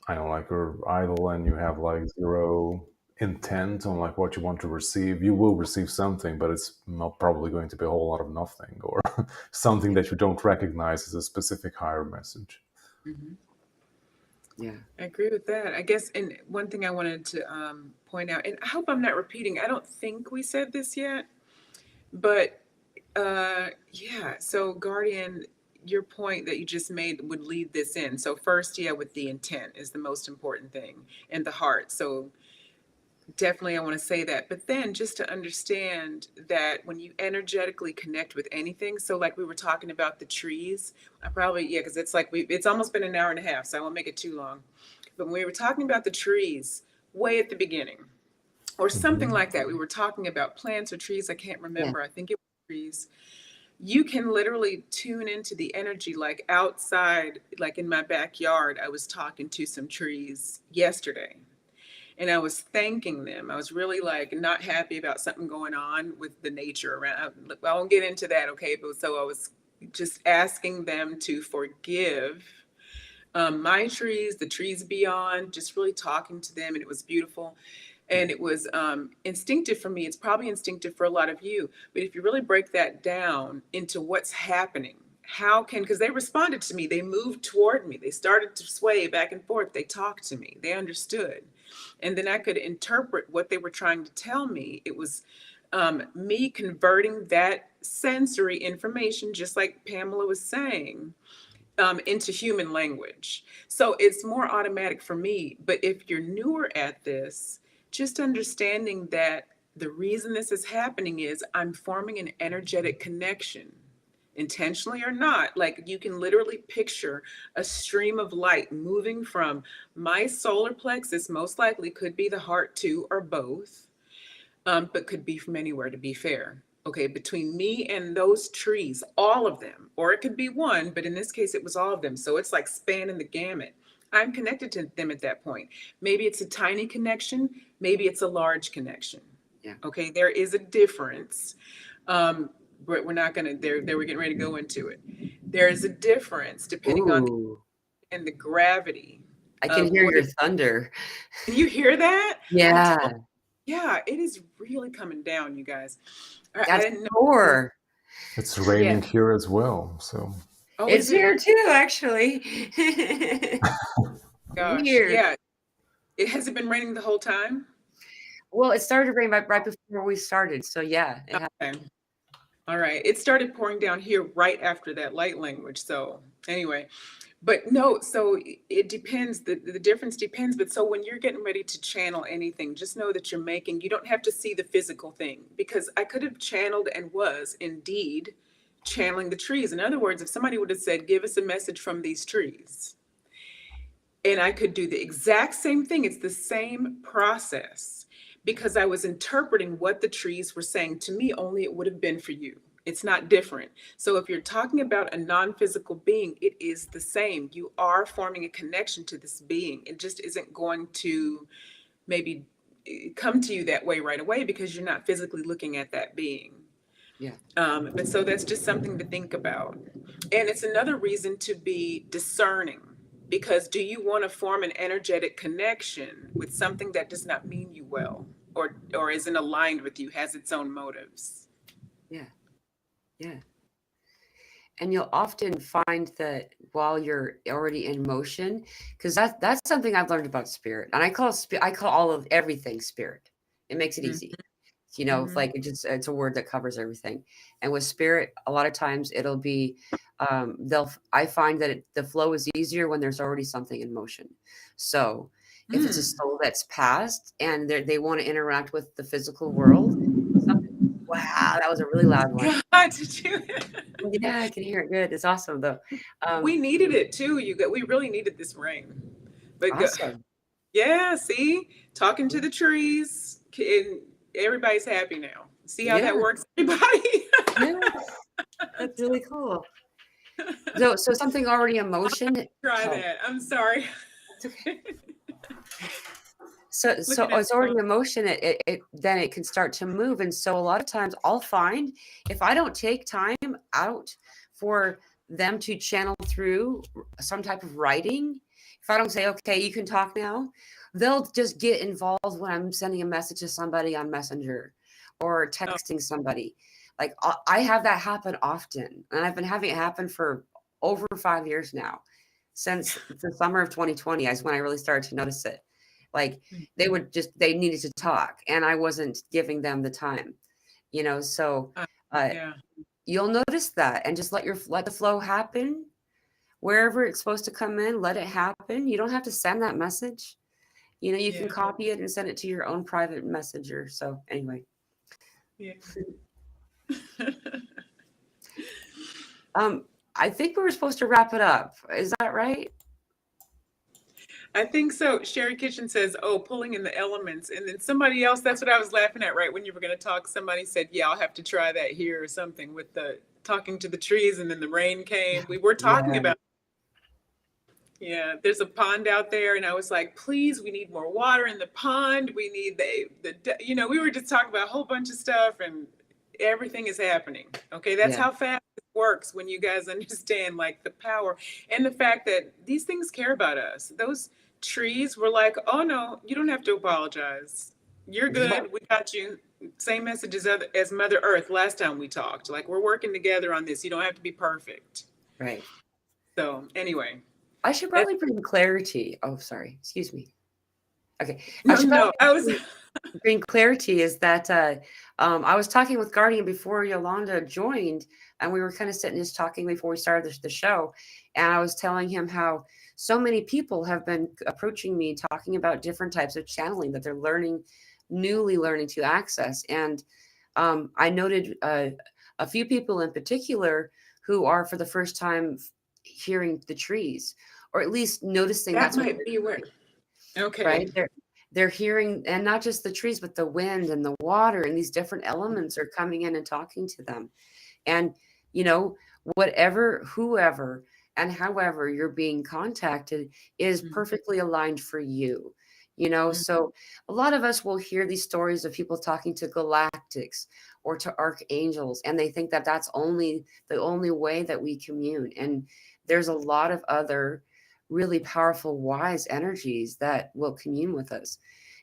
I don't know, like you're idle and you have like zero intent on like what you want to receive, you will receive something, but it's not probably going to be a whole lot of nothing or something Yeah. that you don't recognize as a specific higher message. Hmm. Yeah. I agree with that. I guess, and one thing I wanted to point out, and I hope I'm not repeating, I don't think we said this yet, but yeah, so Guardian, your point that you just made would lead this in. So first, yeah, with the intent is the most important thing, and the heart. So definitely I want to say that. But then just to understand that when you energetically connect with anything, so like we were talking about the trees, I probably, yeah, because it's like it's almost been an hour and a half, so I won't make it too long. But when we were talking about the trees way at the beginning, or something Hmm. like that, we were talking about plants or trees, I can't Yeah. remember. I think it was trees. You can literally tune into the energy, like outside, like in my backyard, I was talking to some trees yesterday. and I was thanking them. I was really like not happy about something going on with the nature around. I won't get into that, okay? But so I was just asking them to forgive my trees, the trees beyond, just really talking to them, and it was beautiful. And it was instinctive for me. It's probably instinctive for a lot of you. But if you really break that down into what's happening, because they responded to me, they moved toward me, they started to sway back and forth, they talked to me, they understood. And then I could interpret what they were trying to tell me. It was me converting that sensory information, just like Pamela was saying, into human language. So it's more automatic for me. But if you're newer at this, just understanding that the reason this is happening is I'm forming an energetic connection, intentionally or not. Like you can literally picture a stream of light moving from my solar plexus, most likely could be the heart too, or both, but could be from anywhere, to be fair. Okay, between me and those trees, all of them, or it could be one, but in this case, it was all of them. So it's like spanning the gamut. I'm connected to them at that point. Maybe it's a tiny connection, maybe it's a large connection. Yeah. Okay, there is a difference. But we're not gonna, there we're getting ready to go into it. There is a difference depending on the gravity. I can hear your thunder. Can you hear that? Yeah. Yeah, it is really coming down, you guys. That's more. It's raining here as well, so. Oh, it's here too, actually. Gosh, Weird. yeah. It hasn't been raining the whole time? Well, it started to rain right before we started. So yeah. Okay. All right. It started pouring down here right after that light language. So anyway, but no, so it depends. The difference depends. But so when you're getting ready to channel anything, just know that you don't have to see the physical thing, because I could have channeled and was indeed channeling the trees. In other words, if somebody would have said, give us a message from these trees, and I could do the exact same thing. It's the same process, because I was interpreting what the trees were saying to me, only it would have been for you. It's not different. So if you're talking about a non-physical being, it is the same. You are forming a connection to this being. It just isn't going to maybe come to you that way right away, because you're not physically looking at that being. Yeah. But so that's just something to think about. And it's another reason to be discerning, because do you want to form an energetic connection with something that does not mean you well, or isn't aligned with you, has its own motives? Yeah. Yeah. And you'll often find that while you're already in motion, because that's something I've learned about spirit, and I call all of everything spirit. It makes it easy. You know, like it's a word that covers everything. And with spirit, a lot of times it'll be, I find that the flow is easier when there's already something in motion. So if it's a soul that's passed and they want to interact with the physical world, wow, that was a really loud one. God, did you? Yeah, I can hear it good. It's awesome though. We needed it too. We really needed this rain. But awesome. Yeah, see, talking to the trees, and everybody's happy now. See how that works, everybody? Yeah, that's really cool. So something already in motion. Try that. I'm sorry. It's okay. So it's already in motion. Then it can start to move. And so a lot of times I'll find, if I don't take time out for them to channel through some type of writing, if I don't say, okay, you can talk now, they'll just get involved when I'm sending a message to somebody on Messenger or texting somebody. Like I have that happen often, and I've been having it happen for over 5 years now, since the summer of 2020 is when I really started to notice it. Like they needed to talk, and I wasn't giving them the time, you know. So you'll notice that, and just let the flow happen. Wherever it's supposed to come in, let it happen. You don't have to send that message. You know, you can copy it and send it to your own private messenger. So anyway. Yeah. I think we were supposed to wrap it up. Is that right? I think so. Sherry Kitchen says, oh, pulling in the elements. And then somebody else, that's what I was laughing at, right? When you were going to talk, somebody said, yeah, I'll have to try that here or something with the talking to the trees, and then the rain came. We were talking about. Yeah, there's a pond out there, and I was like, please, we need more water in the pond. We need we were just talking about a whole bunch of stuff, and everything is happening. Okay, that's Yeah. how fast it works when you guys understand like the power and the fact that these things care about us. Those trees were like, oh no, you don't have to apologize. You're good. We got you. Same message as Mother Earth last time we talked. Like, we're working together on this. You don't have to be perfect. Right. So anyway. I should probably bring clarity. Oh, sorry. Excuse me. Okay. No, I was bring clarity is that I was talking with Guardian before Yolanda joined, and we were kind of sitting just talking before we started the show, and I was telling him how so many people have been approaching me talking about different types of channeling that they're newly learning to access. And I noted a few people in particular who are for the first time hearing the trees, or at least noticing that might be where. Okay. Right. They're hearing, and not just the trees, but the wind and the water, and these different elements are coming in and talking to them. And, whatever, whoever, and however you're being contacted is perfectly aligned for you. So a lot of us will hear these stories of people talking to galactics or to archangels, and they think that that's the only way that we commune. And there's a lot of other really powerful, wise energies that will commune with us.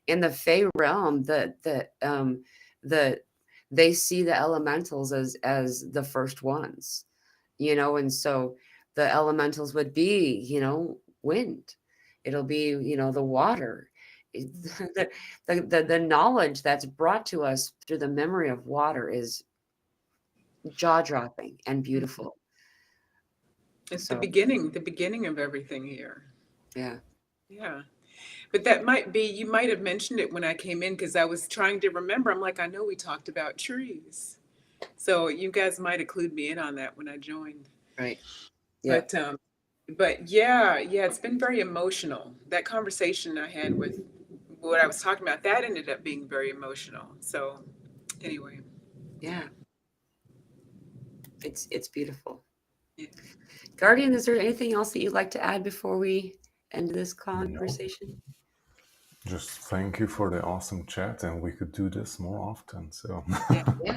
In the Fey realm, they see the elementals as the first ones, and so the elementals would be, wind. It'll be, the water. The knowledge that's brought to us through the memory of water is jaw-dropping and beautiful. It's the beginning of everything here. Yeah. Yeah. But that you might have mentioned it when I came in, because I was trying to remember. I'm like, I know we talked about trees. So you guys might have clued me in on that when I joined. Right. Yeah. But yeah, it's been very emotional. That conversation I had with what I was talking about, that ended up being very emotional. So anyway. Yeah. It's beautiful. Yeah. Guardian, is there anything else that you'd like to add before we end this conversation? No. Just thank you for the awesome chat, and we could do this more often. So yeah.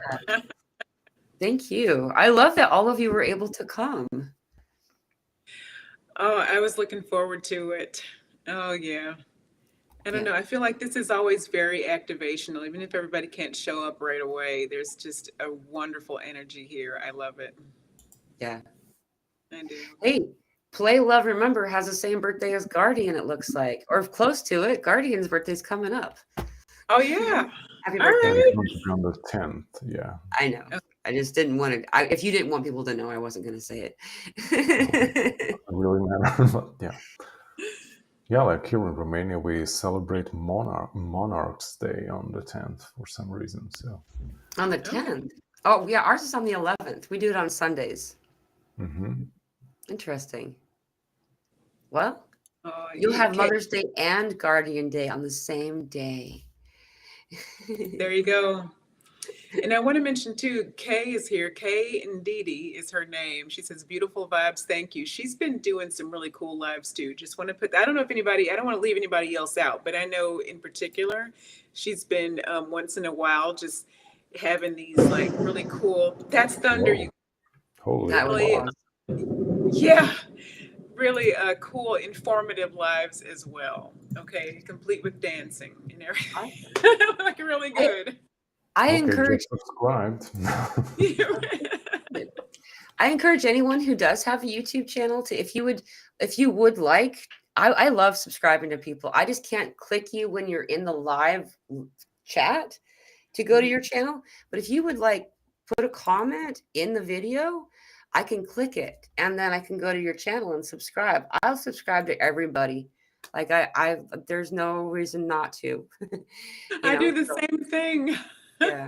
Thank you. I love that all of you were able to come. Oh, I was looking forward to it. Oh yeah. I don't know. I feel like this is always very activational. Even if everybody can't show up right away, there's just a wonderful energy here. I love it. Yeah. I do. Hey, Play Love Remember has the same birthday as Guardian, it looks like, or close to it. Guardian's birthday's coming up. Oh yeah. Happy All birthday. right. on the 10th. Yeah. I know. Okay. I just didn't want to. If you didn't want people to know, I wasn't going to say it. Really matter, but yeah. Yeah, like here in Romania, we celebrate Monarch's Day on the 10th for some reason. So on the 10th. Oh yeah, ours is on the 11th. We do it on Sundays. Mm-hmm. Interesting. Well, you'll have Mother's Day and Guardian Day on the same day. There you go. And I want to mention too, Kay is here. Kay Ndidi is her name. She says, beautiful vibes. Thank you. She's been doing some really cool lives too. Just want to I don't know if I don't want to leave anybody else out, but I know in particular, she's been once in a while just having these like really cool, that's thunder. Holy. That was awesome. Yeah. Really cool, informative lives as well. Okay. Complete with dancing and everything. Like really good. I encourage subscribed. I encourage anyone who does have a YouTube channel to, if you would like, I love subscribing to people. I just can't click you when you're in the live chat to go to your channel. But if you would like put a comment in the video, I can click it and then I can go to your channel and subscribe. I'll subscribe to everybody. Like there's no reason not to. I do the same thing. Yeah.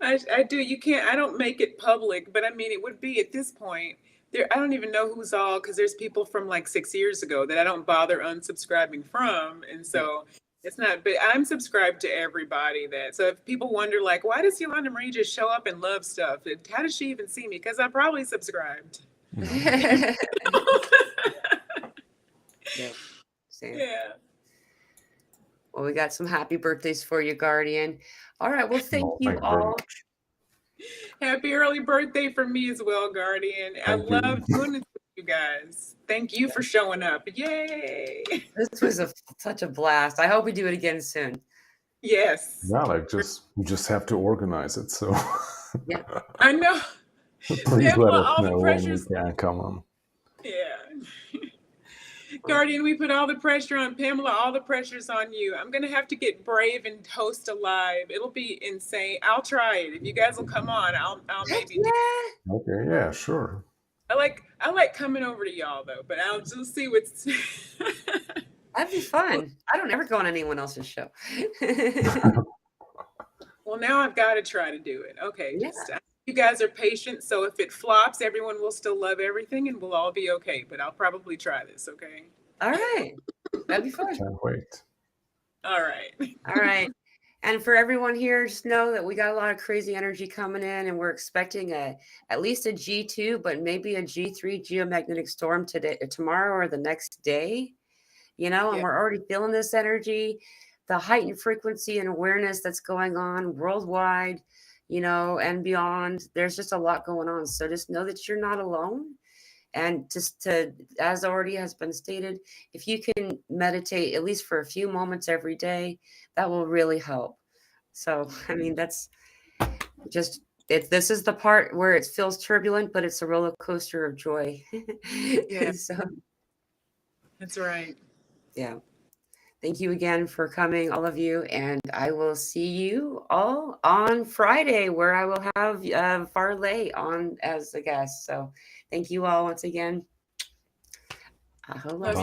I do. I don't make it public, but I mean, it would be at this point there. I don't even know who's all, because there's people from like 6 years ago that I don't bother unsubscribing from. And so it's not, but I'm subscribed to everybody so if people wonder like, why does Yolanda Marie just show up and love stuff? How does she even see me? Because I'm probably subscribed. Yeah. Same. Yeah. Well, we got some happy birthdays for you, Guardian. All right. Well, thank No, you thank you very all. much. Happy early birthday from me as well, Guardian. I Thank you. love doing this with you guys. Thank you for showing up. Yay. This was such a blast. I hope we do it again soon. Yes. Yeah, like we just have to organize it. So Yeah. I know. please let Pamela, us all the know when we pressures. can come on. Yeah. Guardian, we put all the pressure on Pamela, all the pressure's on you. I'm going to have to get brave and host a live. It'll be insane. I'll try it. If you guys will come on, I'll Heck maybe do. yeah. Okay, yeah, sure. I like coming over to y'all though, but I'll just see what's That'd be fun. I don't ever go on anyone else's show. Well, now I've got to try to do it. Okay, Yeah. just you guys are patient, so if it flops, everyone will still love everything and we'll all be okay, but I'll probably try this, okay? All right. That'd be fun. Can't wait. All right. All right. And for everyone here, just know that we got a lot of crazy energy coming in, and we're expecting at least a G2, but maybe a G3 geomagnetic storm tomorrow or the next day. And Yeah. we're already feeling this energy, the heightened frequency and awareness that's going on worldwide, and beyond. There's just a lot going on. So just know that you're not alone. And just as already has been stated, if you can meditate at least for a few moments every day, that will really help. So, I mean, that's just this is the part where it feels turbulent, but it's a roller coaster of joy. Yeah. So, That's right. yeah. Thank you again for coming, all of you. And I will see you all on Friday, where I will have Farley on as a guest. So thank you all once again. Love you.